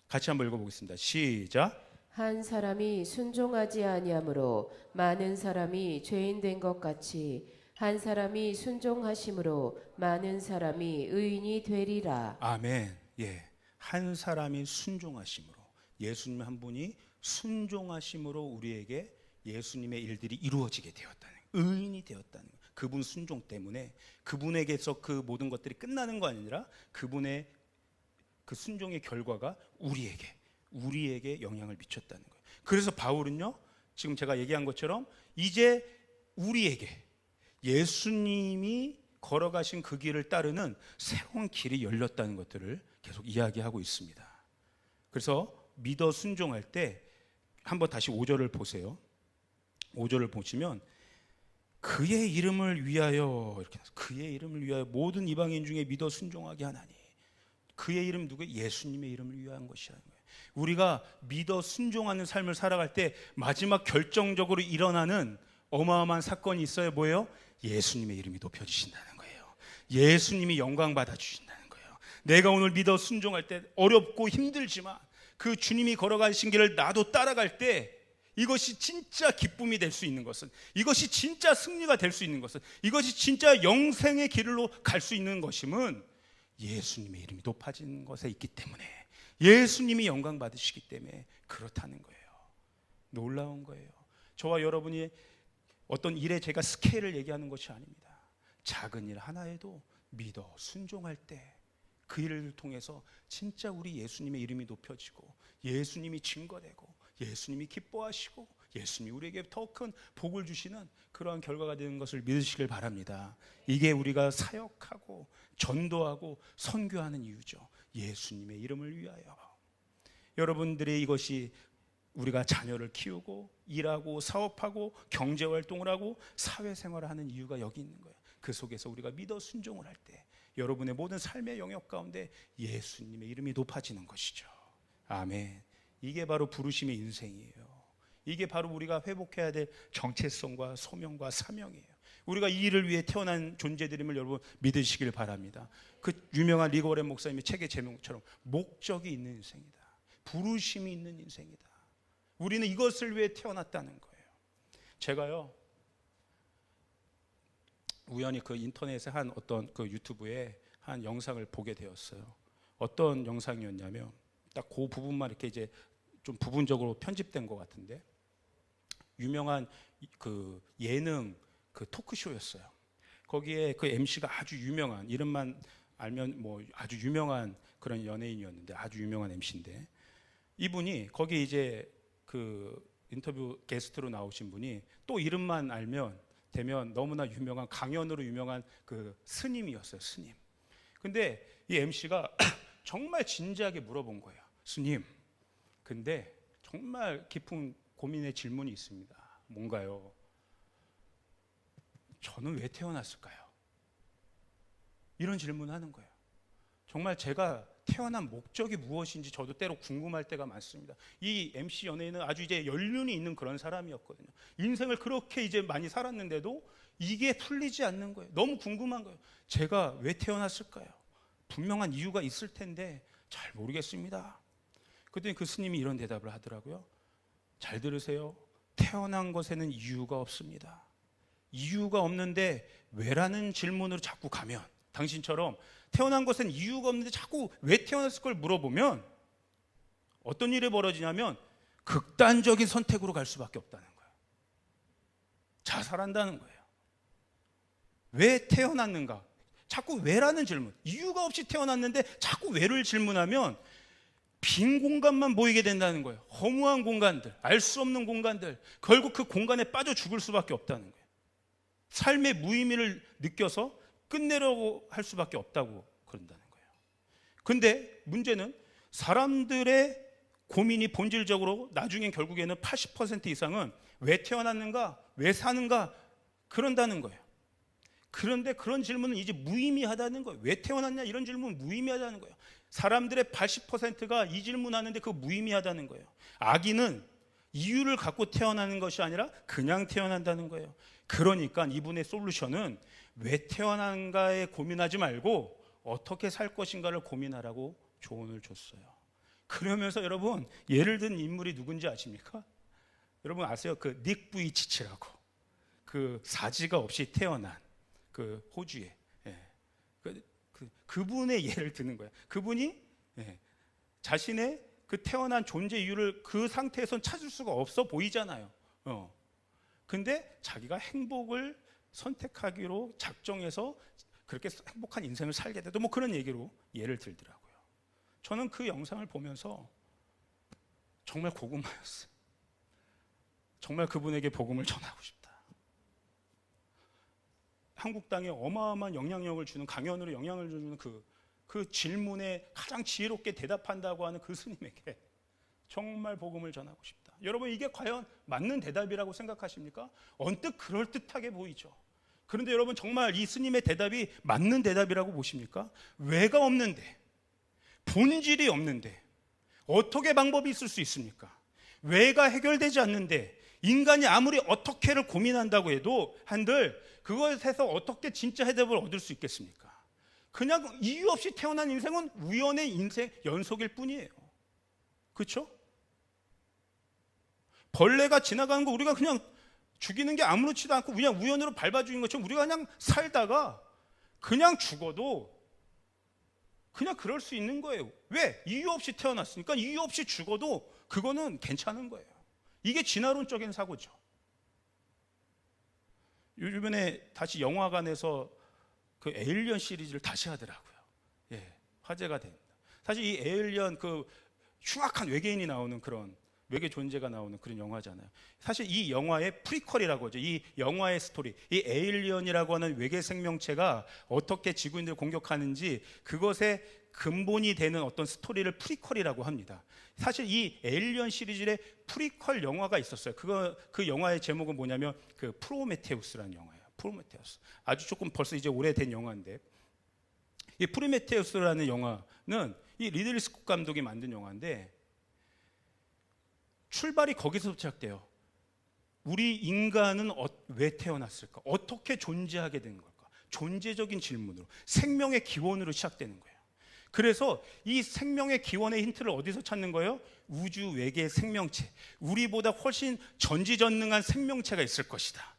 같이 한번 읽어보겠습니다. 시작. 한 사람이 순종하지 아니하므로 많은 사람이 죄인 된 것 같이 한 사람이 순종하심으로 많은 사람이 의인이 되리라. 아멘. 예, 한 사람이 순종하심으로, 예수님 한 분이 순종하심으로 우리에게 예수님의 일들이 이루어지게 되었다는, 의인이 되었다는, 그분 순종 때문에 그분에게서 그 모든 것들이 끝나는 거 아니라 그분의 그 순종의 결과가 우리에게 영향을 미쳤다는 거예요. 그래서 바울은요 지금 제가 얘기한 것처럼 이제 우리에게 예수님이 걸어가신 그 길을 따르는 새로운 길이 열렸다는 것들을 계속 이야기하고 있습니다. 그래서 믿어 순종할 때 한번 다시 5절을 보세요. 5절을 보시면 그의 이름을 위하여, 이렇게 그의 이름을 위하여 모든 이방인 중에 믿어 순종하게 하나니, 그의 이름 누구예요? 예수님의 이름을 위한 것이라는 거예요. 우리가 믿어 순종하는 삶을 살아갈 때 마지막 결정적으로 일어나는 어마어마한 사건이 있어요. 뭐예요? 예수님의 이름이 높여지신다는 거예요. 예수님이 영광 받아주신다는 거예요. 내가 오늘 믿어 순종할 때 어렵고 힘들지만 그 주님이 걸어가신 길을 나도 따라갈 때 이것이 진짜 기쁨이 될 수 있는 것은, 이것이 진짜 승리가 될 수 있는 것은, 이것이 진짜 영생의 길로 갈 수 있는 것임은 예수님의 이름이 높아진 것에 있기 때문에, 예수님이 영광 받으시기 때문에 그렇다는 거예요. 놀라운 거예요. 저와 여러분이 어떤 일에 제가 스케일을 얘기하는 것이 아닙니다. 작은 일 하나에도 믿어 순종할 때 그 일을 통해서 진짜 우리 예수님의 이름이 높여지고 예수님이 증거되고 예수님이 기뻐하시고 예수님이 우리에게 더 큰 복을 주시는 그러한 결과가 되는 것을 믿으시길 바랍니다. 이게 우리가 사역하고 전도하고 선교하는 이유죠. 예수님의 이름을 위하여. 여러분들의 이것이 우리가 자녀를 키우고 일하고 사업하고 경제활동을 하고 사회생활을 하는 이유가 여기 있는 거예요. 그 속에서 우리가 믿어 순종을 할 때 여러분의 모든 삶의 영역 가운데 예수님의 이름이 높아지는 것이죠. 아멘. 이게 바로 부르심의 인생이에요. 이게 바로 우리가 회복해야 될 정체성과 소명과 사명이에요. 우리가 이 일을 위해 태어난 존재들임을 여러분 믿으시길 바랍니다. 그 유명한 리고렌 목사님의 책의 제목처럼 목적이 있는 인생이다. 부르심이 있는 인생이다. 우리는 이것을 위해 태어났다는 거예요. 제가요, 우연히 그 인터넷에 한 어떤 그 유튜브에 한 영상을 보게 되었어요. 어떤 영상이었냐면 딱 그 부분만 이렇게 이제 좀 부분적으로 편집된 것 같은데, 유명한 그 예능 그 토크쇼였어요. 거기에 그 MC가 아주 유명한, 이름만 알면 뭐 아주 유명한 그런 연예인이었는데, 아주 유명한 MC인데, 이분이 거기 이제 그 인터뷰 게스트로 나오신 분이 또 이름만 알면 되면 너무나 유명한, 강연으로 유명한 그 스님이었어요. 스님. 근데 이 MC가 정말 진지하게 물어본 거예요. 스님, 근데 정말 깊은 고민의 질문이 있습니다. 뭔가요? 저는 왜 태어났을까요? 이런 질문을 하는 거예요. 정말 제가 태어난 목적이 무엇인지 저도 때로 궁금할 때가 많습니다. 이 MC 연예인은 아주 이제 연륜이 있는 그런 사람이었거든요. 인생을 그렇게 이제 많이 살았는데도 이게 풀리지 않는 거예요. 너무 궁금한 거예요. 제가 왜 태어났을까요? 분명한 이유가 있을 텐데 잘 모르겠습니다. 그랬더니 그 스님이 이런 대답을 하더라고요. 잘 들으세요. 태어난 것에는 이유가 없습니다. 이유가 없는데 왜라는 질문으로 자꾸 가면, 당신처럼 태어난 것엔 이유가 없는데 자꾸 왜 태어났을 걸 물어보면 어떤 일이 벌어지냐면 극단적인 선택으로 갈 수밖에 없다는 거예요. 자살한다는 거예요. 왜 태어났는가? 자꾸 왜라는 질문, 이유가 없이 태어났는데 자꾸 왜를 질문하면 빈 공간만 보이게 된다는 거예요. 허무한 공간들, 알 수 없는 공간들, 결국 그 공간에 빠져 죽을 수밖에 없다는 거예요. 삶의 무의미를 느껴서 끝내려고 할 수밖에 없다고 그런다는 거예요. 근데 문제는 사람들의 고민이 본질적으로 나중엔 결국에는 80% 이상은 왜 태어났는가, 왜 사는가 그런다는 거예요. 그런데 그런 질문은 이제 무의미하다는 거예요. 왜 태어났냐 이런 질문은 무의미하다는 거예요. 사람들의 80%가 이 질문하는데 그거 무의미하다는 거예요. 아기는 이유를 갖고 태어나는 것이 아니라 그냥 태어난다는 거예요. 그러니까 이분의 솔루션은 왜 태어난가에 고민하지 말고 어떻게 살 것인가를 고민하라고 조언을 줬어요. 그러면서 여러분, 예를 든 인물이 누군지 아십니까? 여러분 아세요? 그 닉 부이치치라고, 그 사지가 없이 태어난 그 호주에, 그분의 예를 드는 거예요. 그분이 자신의 그 태어난 존재 이유를 그 상태에선 찾을 수가 없어 보이잖아요. 근데 자기가 행복을 선택하기로 작정해서 그렇게 행복한 인생을 살게 돼도 뭐 그런 얘기로 예를 들더라고요. 저는 그 영상을 보면서 정말 고구마였어요. 정말 그분에게 복음을 전하고 싶다. 한국 땅에 어마어마한 영향력을 주는, 강연으로 영향을 주는 그 질문에 가장 지혜롭게 대답한다고 하는 그 스님에게 정말 복음을 전하고 싶다. 여러분, 이게 과연 맞는 대답이라고 생각하십니까? 언뜻 그럴듯하게 보이죠. 그런데 여러분, 정말 이 스님의 대답이 맞는 대답이라고 보십니까? 왜가 없는데, 본질이 없는데 어떻게 방법이 있을 수 있습니까? 왜가 해결되지 않는데 인간이 아무리 어떻게를 고민한다고 해도 한들 그것에서 어떻게 진짜 해답을 얻을 수 있겠습니까? 그냥 이유 없이 태어난 인생은 우연의 인생 연속일 뿐이에요. 그렇죠? 벌레가 지나가는 거 우리가 그냥 죽이는 게 아무렇지도 않고 그냥 우연으로 밟아 죽인 것처럼 우리가 그냥 살다가 그냥 죽어도 그냥 그럴 수 있는 거예요. 왜? 이유 없이 태어났으니까 이유 없이 죽어도 그거는 괜찮은 거예요. 이게 진화론적인 사고죠. 요즘에 다시 영화관에서 그 에일리언 시리즈를 다시 하더라고요. 예, 화제가 됩니다. 사실 이 에일리언 그 흉악한 외계인이 나오는 그런 외계 존재가 나오는 그런 영화잖아요. 사실 이 영화의 프리퀄이라고 하죠. 이 영화의 스토리, 이 에일리언이라고 하는 외계 생명체가 어떻게 지구인들을 공격하는지 그것의 근본이 되는 어떤 스토리를 프리퀄이라고 합니다. 사실 이 에일리언 시리즈의 프리퀄 영화가 있었어요. 그 영화의 제목은 뭐냐면 그 프로메테우스라는 영화예요. 프로메테우스. 아주 조금 벌써 이제 오래된 영화인데, 이 프로메테우스라는 영화는 이 리들리 스콧 감독이 만든 영화인데 출발이 거기서 시작돼요. 우리 인간은 왜 태어났을까? 어떻게 존재하게 된 걸까? 존재적인 질문으로, 생명의 기원으로 시작되는 거예요. 그래서 이 생명의 기원의 힌트를 어디서 찾는 거예요? 우주 외계 생명체, 우리보다 훨씬 전지전능한 생명체가 있을 것이다.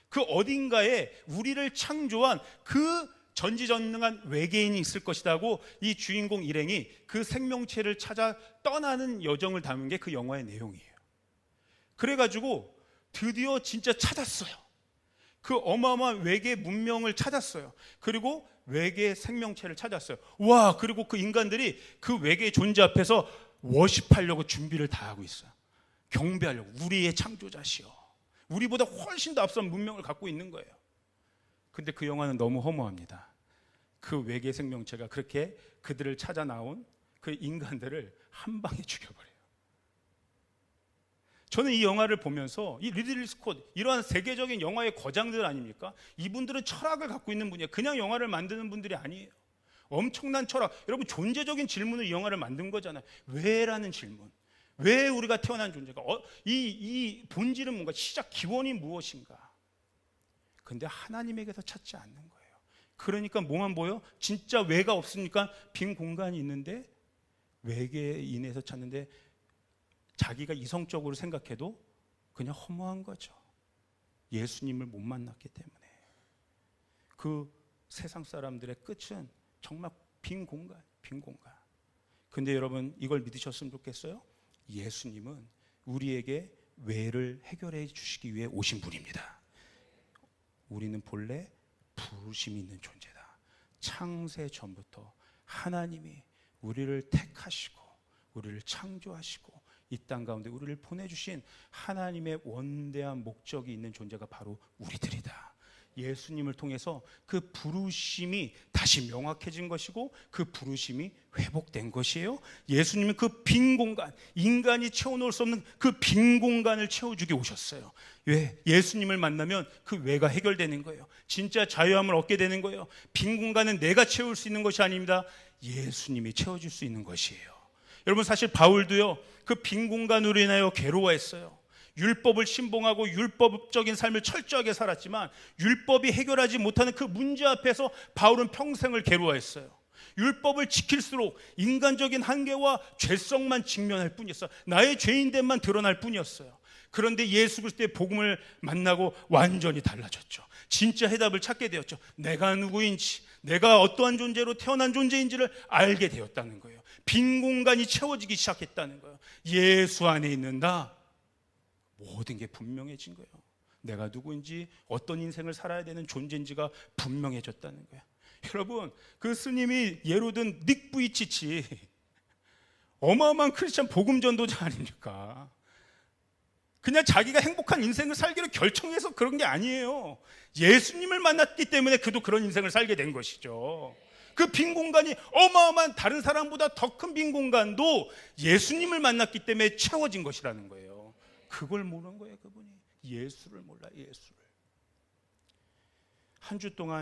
그 어딘가에 우리를 창조한 그 전지전능한 외계인이 있을 것이라고 이 주인공 일행이 그 생명체를 찾아 떠나는 여정을 담은 게 그 영화의 내용이에요. 그래가지고 드디어 진짜 찾았어요. 그 어마어마한 외계 문명을 찾았어요. 그리고 외계 생명체를 찾았어요. 와, 그리고 그 인간들이 그 외계 존재 앞에서 워십하려고 준비를 다 하고 있어요. 경배하려고. 우리의 창조자시여, 우리보다 훨씬 더 앞선 문명을 갖고 있는 거예요. 근데 그 영화는 너무 허무합니다. 그 외계 생명체가 그렇게 그들을 찾아 나온 그 인간들을 한 방에 죽여버려요. 저는 이 영화를 보면서 이 리들리 스콧, 이러한 세계적인 영화의 거장들 아닙니까? 이분들은 철학을 갖고 있는 분이에요. 그냥 영화를 만드는 분들이 아니에요. 엄청난 철학. 여러분, 존재적인 질문을 이 영화를 만든 거잖아요. 왜라는 질문. 왜 우리가 태어난 존재가, 이 본질은 뭔가, 시작 기원이 무엇인가. 근데 하나님에게서 찾지 않는 거예요. 그러니까 뭐만 보여? 진짜 왜가 없으니까 빈 공간이 있는데 외계인에서 찾는데 자기가 이성적으로 생각해도 그냥 허무한 거죠. 예수님을 못 만났기 때문에. 그 세상 사람들의 끝은 정말 빈 공간, 빈 공간. 근데 여러분, 이걸 믿으셨으면 좋겠어요? 예수님은 우리에게 왜를 해결해 주시기 위해 오신 분입니다. 우리는 본래 부르심이 있는 존재다. 창세 전부터 하나님이 우리를 택하시고 우리를 창조하시고 이 땅 가운데 우리를 보내주신 하나님의 원대한 목적이 있는 존재가 바로 우리들이다. 예수님을 통해서 그 부르심이 다시 명확해진 것이고 그 부르심이 회복된 것이에요. 예수님은 그 빈 공간, 인간이 채워놓을 수 없는 그 빈 공간을 채워주기 오셨어요. 왜? 예수님을 만나면 그 왜가 해결되는 거예요. 진짜 자유함을 얻게 되는 거예요. 빈 공간은 내가 채울 수 있는 것이 아닙니다. 예수님이 채워줄 수 있는 것이에요. 여러분, 사실 바울도요, 그 빈 공간으로 인하여 괴로워했어요. 율법을 신봉하고 율법적인 삶을 철저하게 살았지만 율법이 해결하지 못하는 그 문제 앞에서 바울은 평생을 괴로워했어요. 율법을 지킬수록 인간적인 한계와 죄성만 직면할 뿐이었어요. 나의 죄인됨만 드러날 뿐이었어요. 그런데 예수 그리스도의 복음을 만나고 완전히 달라졌죠. 진짜 해답을 찾게 되었죠. 내가 누구인지, 내가 어떠한 존재로 태어난 존재인지를 알게 되었다는 거예요. 빈 공간이 채워지기 시작했다는 거예요. 예수 안에 있는 나, 모든 게 분명해진 거예요. 내가 누구인지, 어떤 인생을 살아야 되는 존재인지가 분명해졌다는 거예요. 여러분, 그 스님이 예로 든 닉 부이치치, 어마어마한 크리스찬 복음 전도자 아닙니까? 그냥 자기가 행복한 인생을 살기로 결정해서 그런 게 아니에요. 예수님을 만났기 때문에 그도 그런 인생을 살게 된 것이죠. 그 빈 공간이 어마어마한 다른 사람보다 더 큰 빈 공간도 예수님을 만났기 때문에 채워진 것이라는 거예요. 그걸 모르는 거예요. 그분이 예수를 몰라요. 예수를.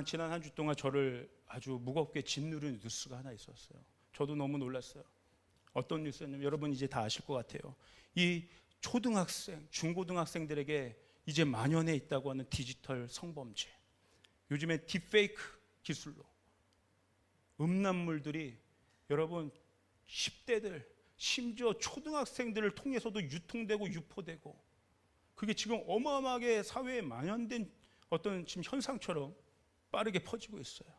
지난 한 주 동안 저를 아주 무겁게 짓누르는 뉴스가 하나 있었어요. 저도 너무 놀랐어요. 어떤 뉴스였냐면 여러분 이제 다 아실 것 같아요. 이 초등학생, 중고등학생들에게 이제 만연해 있다고 하는 디지털 성범죄. 요즘에 딥페이크 기술로 음란물들이 여러분 10대들 심지어 초등학생들을 통해서도 유통되고 유포되고 그게 지금 어마어마하게 사회에 만연된 어떤 지금 현상처럼 빠르게 퍼지고 있어요.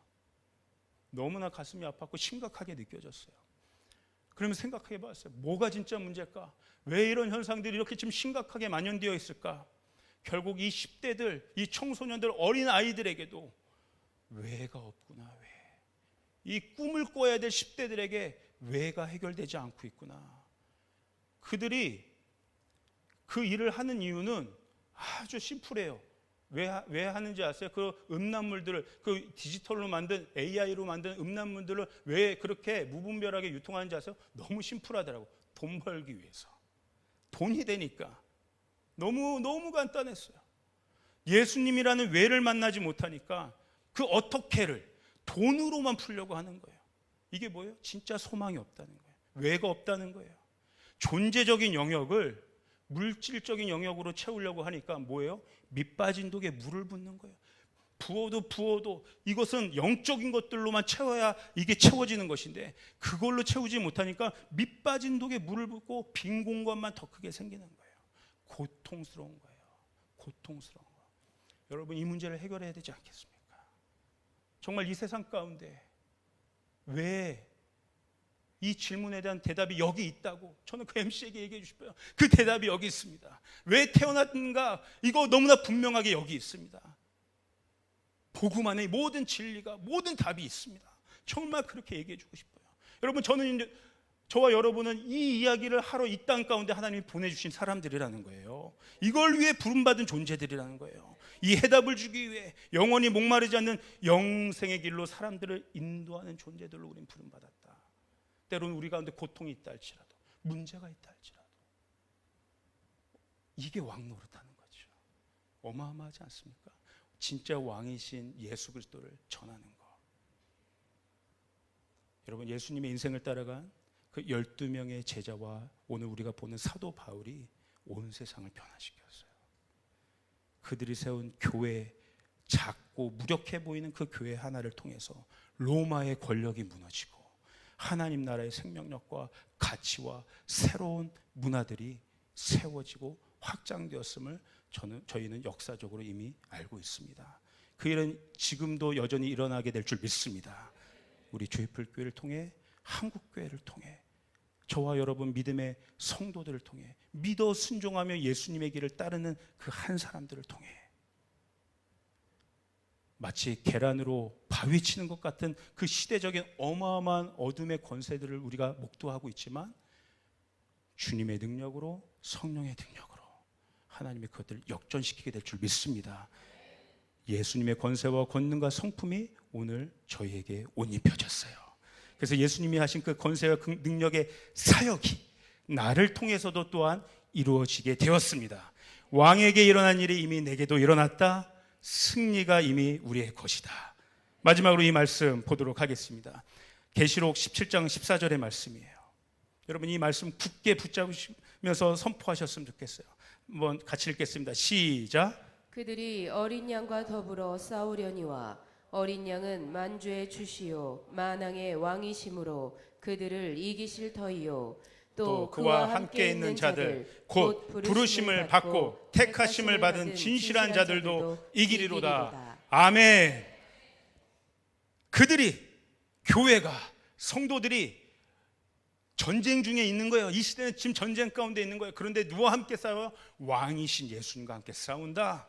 너무나 가슴이 아팠고 심각하게 느껴졌어요. 그러면 생각해 봤어요. 뭐가 진짜 문제일까? 왜 이런 현상들이 이렇게 지금 심각하게 만연되어 있을까? 결국 이 10대들, 이 청소년들, 어린 아이들에게도 왜가 없구나. 왜? 이 꿈을 꿔야 될 10대들에게 왜가 해결되지 않고 있구나. 그들이 그 일을 하는 이유는 아주 심플해요. 왜 하는지 아세요? 그 음란물들을, 그 디지털로 만든 AI로 만든 음란물들을 왜 그렇게 무분별하게 유통하는지 아세요? 너무 심플하더라고. 돈 벌기 위해서. 돈이 되니까. 너무 간단했어요. 예수님이라는 왜를 만나지 못하니까 그 어떻게를 돈으로만 풀려고 하는 거예요. 이게 뭐예요? 진짜 소망이 없다는 거예요. 왜가 없다는 거예요. 존재적인 영역을 물질적인 영역으로 채우려고 하니까 뭐예요? 밑빠진 독에 물을 붓는 거예요. 부어도 이것은 영적인 것들로만 채워야 이게 채워지는 것인데 그걸로 채우지 못하니까 밑빠진 독에 물을 붓고 빈 공간만 더 크게 생기는 거예요. 고통스러운 거예요. 고통스러운 거. 여러분 이 문제를 해결해야 되지 않겠습니까? 정말 이 세상 가운데 왜 이 질문에 대한 대답이 여기 있다고 저는 그 MC에게 얘기해 주십시오. 그 대답이 여기 있습니다. 왜 태어났는가? 이거 너무나 분명하게 여기 있습니다. 복음 안에 모든 진리가, 모든 답이 있습니다. 정말 그렇게 얘기해 주고 싶어요. 여러분 저와 여러분은 이 이야기를 하러 이 땅 가운데 하나님이 보내주신 사람들이라는 거예요. 이걸 위해 부름받은 존재들이라는 거예요. 이 해답을 주기 위해 영원히 목마르지 않는 영생의 길로 사람들을 인도하는 존재들로 우린 부름받았다. 때로는 우리 가운데 고통이 있다 할지라도, 문제가 있다 할지라도 이게 왕 노릇하는 거죠. 어마어마하지 않습니까? 진짜 왕이신 예수 그리스도를 전하는 거. 여러분 예수님의 인생을 따라간 그 12명의 제자와 오늘 우리가 보는 사도 바울이 온 세상을 변화시켰어요. 그들이 세운 교회, 작고 무력해 보이는 그 교회 하나를 통해서 로마의 권력이 무너지고 하나님 나라의 생명력과 가치와 새로운 문화들이 세워지고 확장되었음을 저희는 역사적으로 이미 알고 있습니다. 그 일은 지금도 여전히 일어나게 될 줄 믿습니다. 우리 주의풀교회를 통해, 한국교회를 통해, 저와 여러분 믿음의 성도들을 통해, 믿어 순종하며 예수님의 길을 따르는 그 한 사람들을 통해 마치 계란으로 바위 치는 것 같은 그 시대적인 어마어마한 어둠의 권세들을 우리가 목도하고 있지만 주님의 능력으로, 성령의 능력으로 하나님의 그것들을 역전시키게 될 줄 믿습니다. 예수님의 권세와 권능과 성품이 오늘 저희에게 옷 입혀졌어요. 그래서 예수님이 하신 그 권세와 그 능력의 사역이 나를 통해서도 또한 이루어지게 되었습니다. 왕에게 일어난 일이 이미 내게도 일어났다. 승리가 이미 우리의 것이다. 마지막으로 이 말씀 보도록 하겠습니다. 계시록 17장 14절의 말씀이에요. 여러분 이 말씀 굳게 붙잡으시면서 선포하셨으면 좋겠어요. 한번 같이 읽겠습니다. 시작. 그들이 어린 양과 더불어 싸우려니와 어린 양은 만주의 주시요 만왕의 왕이심으로 그들을 이기실 터이요 또 그와 함께 있는 자들 곧 부르심을 받고 택하심을 받은 진실한 자들도 이기리로다. 아멘. 그들이, 교회가, 성도들이 전쟁 중에 있는 거예요. 이 시대는 지금 전쟁 가운데 있는 거예요. 그런데 누구와 함께 싸워요? 왕이신 예수님과 함께 싸운다.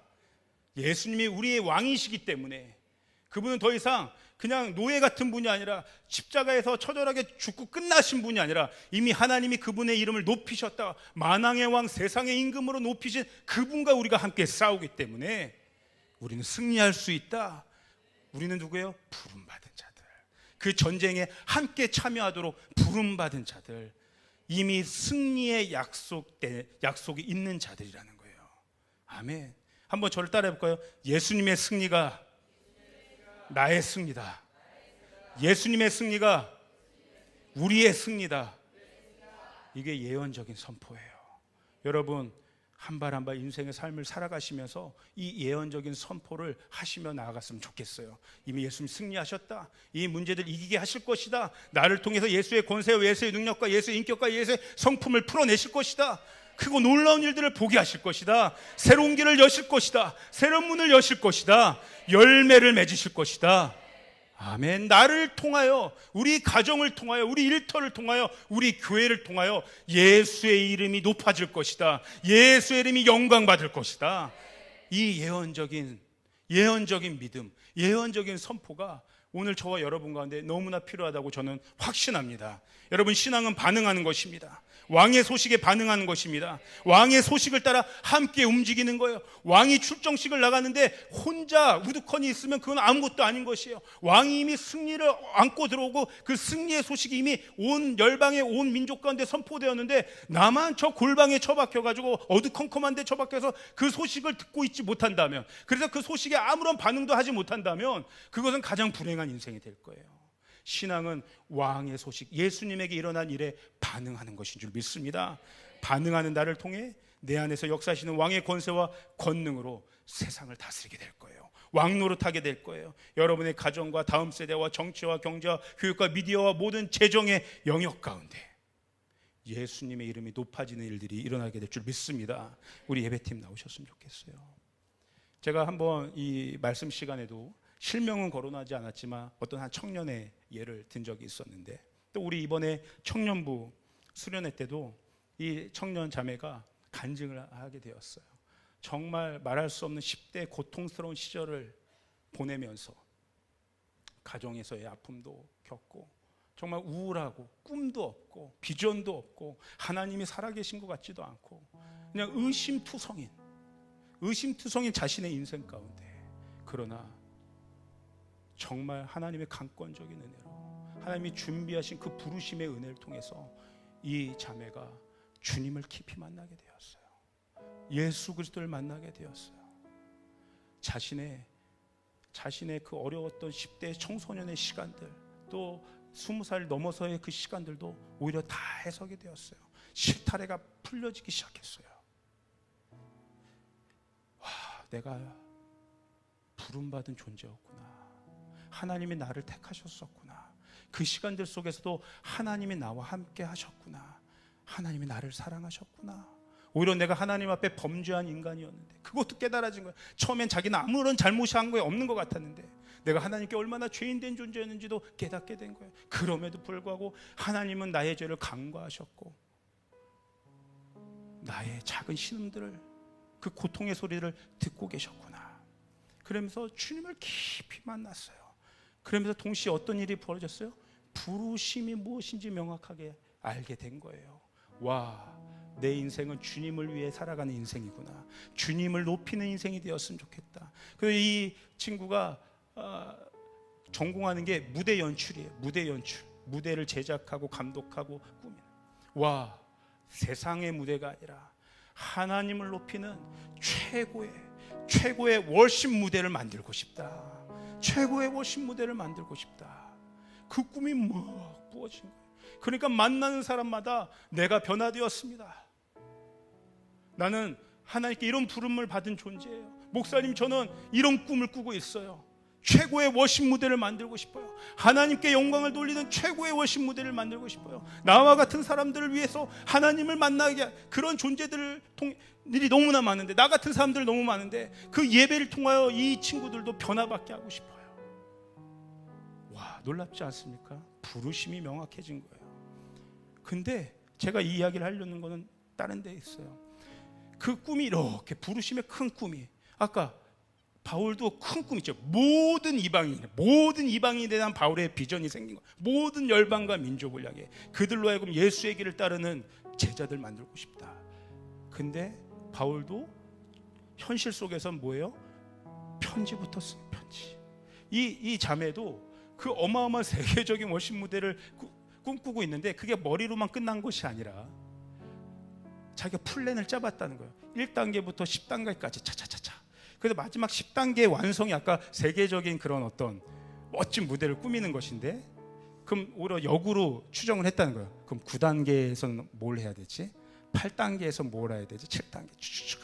예수님이 우리의 왕이시기 때문에 그분은 더 이상 그냥 노예 같은 분이 아니라 십자가에서 처절하게 죽고 끝나신 분이 아니라 이미 하나님이 그분의 이름을 높이셨다. 만왕의 왕 세상의 임금으로 높이신 그분과 우리가 함께 싸우기 때문에 우리는 승리할 수 있다. 우리는 누구예요? 부름받은 자들. 그 전쟁에 함께 참여하도록 부름받은 자들. 이미 승리의 약속이 있는 자들이라는 거예요. 아멘. 한번 저를 따라해 볼까요? 예수님의 승리가 나의 승리다. 예수님의 승리가 우리의 승리다. 이게 예언적인 선포예요. 여러분, 한 발 한 발 인생의 삶을 살아가시면서 이 예언적인 선포를 하시며 나아갔으면 좋겠어요. 이미 예수님 승리하셨다. 이 문제들 이기게 하실 것이다. 나를 통해서 예수의 권세와 예수의 능력과 예수의 인격과 예수의 성품을 풀어내실 것이다. 크고 놀라운 일들을 보게 하실 것이다. 새로운 길을 여실 것이다. 새로운 문을 여실 것이다. 열매를 맺으실 것이다. 아멘. 나를 통하여, 우리 가정을 통하여, 우리 일터를 통하여, 우리 교회를 통하여 예수의 이름이 높아질 것이다. 예수의 이름이 영광받을 것이다. 이 예언적인 믿음, 예언적인 선포가 오늘 저와 여러분 가운데 너무나 필요하다고 저는 확신합니다. 여러분, 신앙은 반응하는 것입니다. 왕의 소식에 반응하는 것입니다. 왕의 소식을 따라 함께 움직이는 거예요. 왕이 출정식을 나가는데 혼자 우두커니 있으면 그건 아무것도 아닌 것이에요. 왕이 이미 승리를 안고 들어오고 그 승리의 소식이 이미 온 열방의 온 민족 가운데 선포되었는데 나만 저 골방에 처박혀가지고 어두컴컴한 데 처박혀서 그 소식을 듣고 있지 못한다면, 그래서 그 소식에 아무런 반응도 하지 못한다면 그것은 가장 불행한 인생이 될 거예요. 신앙은 왕의 소식, 예수님에게 일어난 일에 반응하는 것인 줄 믿습니다. 반응하는 나를 통해 내 안에서 역사하시는 왕의 권세와 권능으로 세상을 다스리게 될 거예요. 왕 노릇하게 될 거예요. 여러분의 가정과 다음 세대와 정치와 경제와 교육과 미디어와 모든 재정의 영역 가운데 예수님의 이름이 높아지는 일들이 일어나게 될 줄 믿습니다. 우리 예배팀 나오셨으면 좋겠어요. 제가 한번 이 말씀 시간에도 실명은 거론하지 않았지만 어떤 한 청년의 예를 든 적이 있었는데, 또 우리 이번에 청년부 수련회 때도 이 청년 자매가 간증을 하게 되었어요. 정말 말할 수 없는 10대 고통스러운 시절을 보내면서 가정에서의 아픔도 겪고 정말 우울하고 꿈도 없고 비전도 없고 하나님이 살아계신 것 같지도 않고 그냥 의심투성인 자신의 인생 가운데, 그러나 정말 하나님의 강권적인 은혜로 하나님이 준비하신 그 부르심의 은혜를 통해서 이 자매가 주님을 깊이 만나게 되었어요. 예수 그리스도를 만나게 되었어요. 자신의 그 어려웠던 10대 청소년의 시간들, 또 20살 넘어서의 그 시간들도 오히려 다 해석이 되었어요. 실타래가 풀려지기 시작했어요. 와, 내가 부름받은 존재였구나. 하나님이 나를 택하셨었구나. 그 시간들 속에서도 하나님이 나와 함께 하셨구나. 하나님이 나를 사랑하셨구나. 오히려 내가 하나님 앞에 범죄한 인간이었는데 그것도 깨달아진 거야. 처음엔 자기는 아무런 잘못이 한 거에 없는 것 같았는데 내가 하나님께 얼마나 죄인된 존재였는지도 깨닫게 된 거예요. 그럼에도 불구하고 하나님은 나의 죄를 간과하셨고 나의 작은 신음들을, 그 고통의 소리를 듣고 계셨구나. 그러면서 주님을 깊이 만났어요. 그러면서 동시에 어떤 일이 벌어졌어요? 부르심이 무엇인지 명확하게 알게 된 거예요. 와, 내 인생은 주님을 위해 살아가는 인생이구나. 주님을 높이는 인생이 되었으면 좋겠다. 그래서 이 친구가 전공하는 게 무대 연출이에요. 무대 연출. 무대를 제작하고 감독하고 꾸미는. 와, 세상의 무대가 아니라 하나님을 높이는 최고의 월십 무대를 만들고 싶다. 최고의 월십 무대를 만들고 싶다. 그 꿈이 막 부어진 거예요. 그러니까 만나는 사람마다 내가 변화되었습니다. 나는 하나님께 이런 부름을 받은 존재예요. 목사님, 저는 이런 꿈을 꾸고 있어요. 최고의 워십 무대를 만들고 싶어요. 하나님께 영광을 돌리는 최고의 워십 무대를 만들고 싶어요. 나와 같은 사람들을 위해서 하나님을 만나게 한 그런 존재들이 너무나 많은데, 나 같은 사람들 너무 많은데 그 예배를 통하여 이 친구들도 변화받게 하고 싶어요. 와, 놀랍지 않습니까? 부르심이 명확해진 거예요. 근데 제가 이 이야기를 하려는 거는 다른 데 있어요. 그 꿈이 이렇게 부르심의 큰 꿈이, 아까 바울도 큰 꿈이 있죠. 모든 이방인에 대한 바울의 비전이 생긴 거예요. 모든 열방과 민족을 향해 그들로 하여금 예수의 길을 따르는 제자들 만들고 싶다. 근데 바울도 현실 속에서는 뭐예요? 편지부터 쓰는 편지. 이 자매도 그 어마어마한 세계적인 워십 무대를 꿈꾸고 있는데 그게 머리로만 끝난 것이 아니라 자기가 플랜을 짜봤다는 거예요. 1단계부터 10단계까지 차차차차. 그래서 마지막 10단계 완성이 아까 세계적인 그런 어떤 멋진 무대를 꾸미는 것인데, 그럼 오히려 역으로 추정을 했다는 거예요. 그럼 9단계에서는 뭘 해야 되지? 8단계에서 뭘 해야 되지? 7단계 추추추.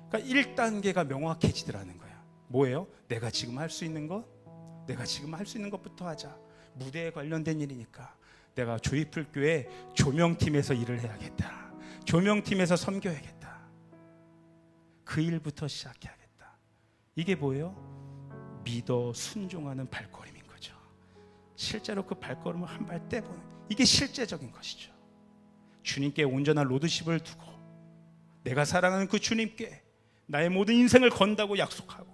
그러니까 1단계가 명확해지더라는 거예요. 뭐예요? 내가 지금 할 수 있는 것, 내가 지금 할 수 있는 것부터 하자. 무대에 관련된 일이니까 내가 조이풀 교회 조명팀에서 일을 해야겠다. 조명팀에서 섬겨야겠다. 그 일부터 시작해야겠다. 이게 뭐예요? 믿어 순종하는 발걸음인 거죠. 실제로 그 발걸음을 한 발 떼보는, 이게 실제적인 것이죠. 주님께 온전한 로드십을 두고 내가 사랑하는 그 주님께 나의 모든 인생을 건다고 약속하고,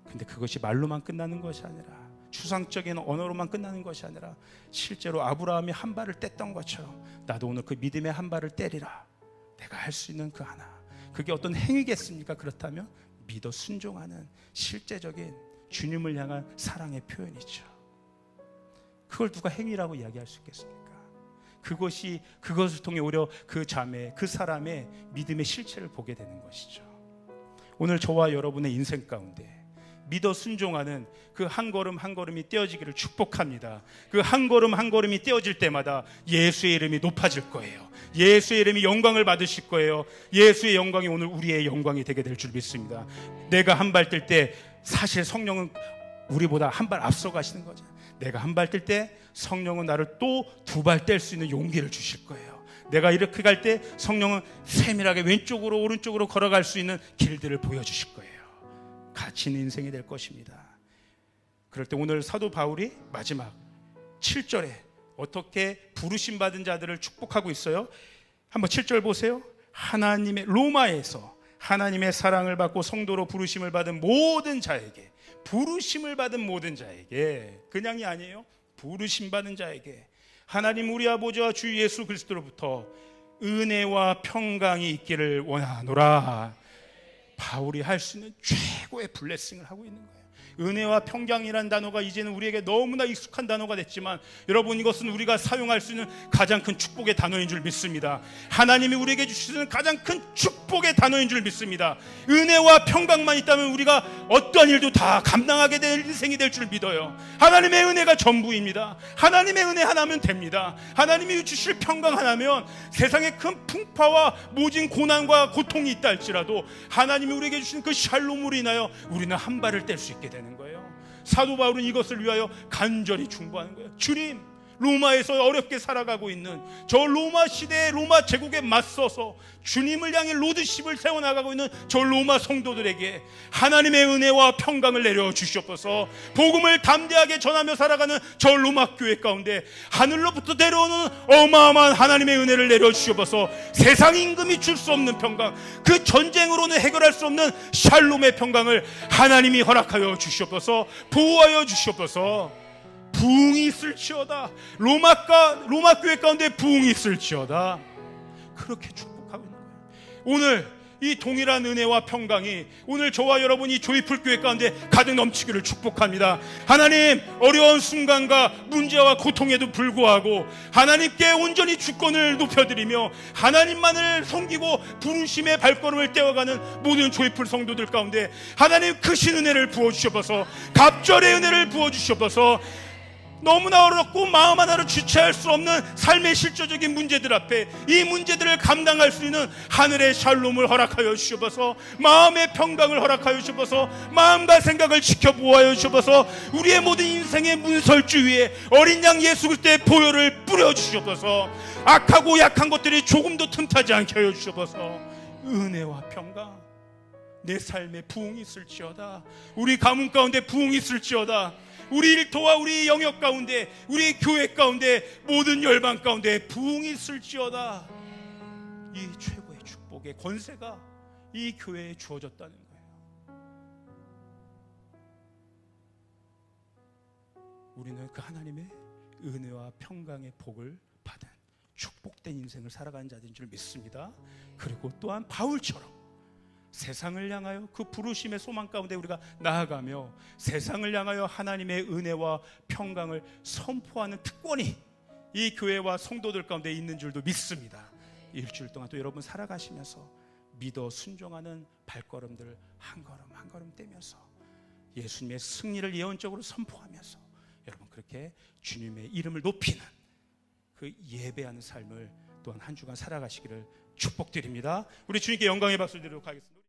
근데 그것이 말로만 끝나는 것이 아니라, 추상적인 언어로만 끝나는 것이 아니라 실제로 아브라함이 한 발을 뗐던 것처럼 나도 오늘 그 믿음의 한 발을 떼리라. 내가 할 수 있는 그 하나, 그게 어떤 행위겠습니까? 그렇다면 믿어 순종하는 실제적인 주님을 향한 사랑의 표현이죠. 그걸 누가 행위라고 이야기할 수 있겠습니까? 그것을 통해 오히려 그 자매, 그 사람의 믿음의 실체를 보게 되는 것이죠. 오늘 저와 여러분의 인생 가운데 믿어 순종하는 그 한 걸음 한 걸음이 떼어지기를 축복합니다. 그 한 걸음 한 걸음이 떼어질 때마다 예수의 이름이 높아질 거예요. 예수의 이름이 영광을 받으실 거예요. 예수의 영광이 오늘 우리의 영광이 되게 될 줄 믿습니다. 내가 한 발 뜰 때 사실 성령은 우리보다 한 발 앞서 가시는 거죠. 내가 한 발 뜰 때 성령은 나를 또 두 발 뗄 수 있는 용기를 주실 거예요. 내가 이렇게 갈 때 성령은 세밀하게 왼쪽으로 오른쪽으로 걸어갈 수 있는 길들을 보여주실 거예요. 가치 있는 인생이 될 것입니다. 그럴 때 오늘 사도 바울이 마지막 7절에 어떻게 부르심 받은 자들을 축복하고 있어요? 한번 7절 보세요. 하나님의, 로마에서 하나님의 사랑을 받고 성도로 부르심을 받은 모든 자에게, 부르심을 받은 모든 자에게, 그냥이 아니에요. 부르심 받은 자에게 하나님 우리 아버지와 주 예수 그리스도로부터 은혜와 평강이 있기를 원하노라. 바울이 할 수 있는 최고의 블레싱을 하고 있는 거예요. 은혜와 평강이라는 단어가 이제는 우리에게 너무나 익숙한 단어가 됐지만, 여러분, 이것은 우리가 사용할 수 있는 가장 큰 축복의 단어인 줄 믿습니다. 하나님이 우리에게 주시는 가장 큰 축복의 단어인 줄 믿습니다. 은혜와 평강만 있다면 우리가 어떠한 일도 다 감당하게 될 인생이 될 줄 믿어요. 하나님의 은혜가 전부입니다. 하나님의 은혜 하나면 됩니다. 하나님이 주실 평강 하나면 세상의 큰 풍파와 모진 고난과 고통이 있다 할지라도 하나님이 우리에게 주신 그 샬롬으로 인하여 우리는 한 발을 뗄 수 있게 되는 거예요. 사도 바울은 이것을 위하여 간절히 중보하는 거예요. 주님, 로마에서 어렵게 살아가고 있는 저 로마 시대의 로마 제국에 맞서서 주님을 향해 로드십을 세워나가고 있는 저 로마 성도들에게 하나님의 은혜와 평강을 내려 주시옵소서. 복음을 담대하게 전하며 살아가는 저 로마 교회 가운데 하늘로부터 내려오는 어마어마한 하나님의 은혜를 내려 주시옵소서. 세상 임금이 줄 수 없는 평강, 그 전쟁으로는 해결할 수 없는 샬롬의 평강을 하나님이 허락하여 주시옵소서. 보호하여 주시옵소서. 부흥이 있을지어다. 로마 교회 가운데 부흥이 있을지어다. 그렇게 축복하고 있는 거예요. 오늘 이 동일한 은혜와 평강이 오늘 저와 여러분이 조이풀 교회 가운데 가득 넘치기를 축복합니다. 하나님, 어려운 순간과 문제와 고통에도 불구하고 하나님께 온전히 주권을 높여드리며 하나님만을 섬기고 부르심의 발걸음을 떼어가는 모든 조이풀 성도들 가운데 하나님 크신 은혜를 부어주셔서, 갑절의 은혜를 부어주셔서, 너무나 어렵고 마음 하나로 주체할 수 없는 삶의 실제적인 문제들 앞에 이 문제들을 감당할 수 있는 하늘의 샬롬을 허락하여 주셔서, 마음의 평강을 허락하여 주셔서, 마음과 생각을 지켜보아여 주셔서, 우리의 모든 인생의 문설주 위에 어린 양 예수 그리스도의 보혈을 뿌려주셔서 악하고 약한 것들이 조금도 틈타지 않게 하여 주셔서 은혜와 평강, 내 삶에 부흥이 있을지어다. 우리 가문 가운데 부흥이 있을지어다. 우리 일터와 우리 영역 가운데, 우리 교회 가운데, 모든 열방 가운데 부흥이 있을지어다. 이 최고의 축복의 권세가 이 교회에 주어졌다는 거예요. 우리는 그 하나님의 은혜와 평강의 복을 받은 축복된 인생을 살아가는 자들인 줄 믿습니다. 그리고 또한 바울처럼 세상을 향하여 그 부르심의 소망 가운데 우리가 나아가며 세상을 향하여 하나님의 은혜와 평강을 선포하는 특권이 이 교회와 성도들 가운데 있는 줄도 믿습니다. 일주일 동안 또 여러분 살아가시면서 믿어 순종하는 발걸음들 한 걸음 한 걸음 떼면서 예수님의 승리를 예언적으로 선포하면서 여러분 그렇게 주님의 이름을 높이는 그 예배하는 삶을 또한 한 주간 살아가시기를 축복드립니다. 우리 주님께 영광의 박수 드리도록 하겠습니다.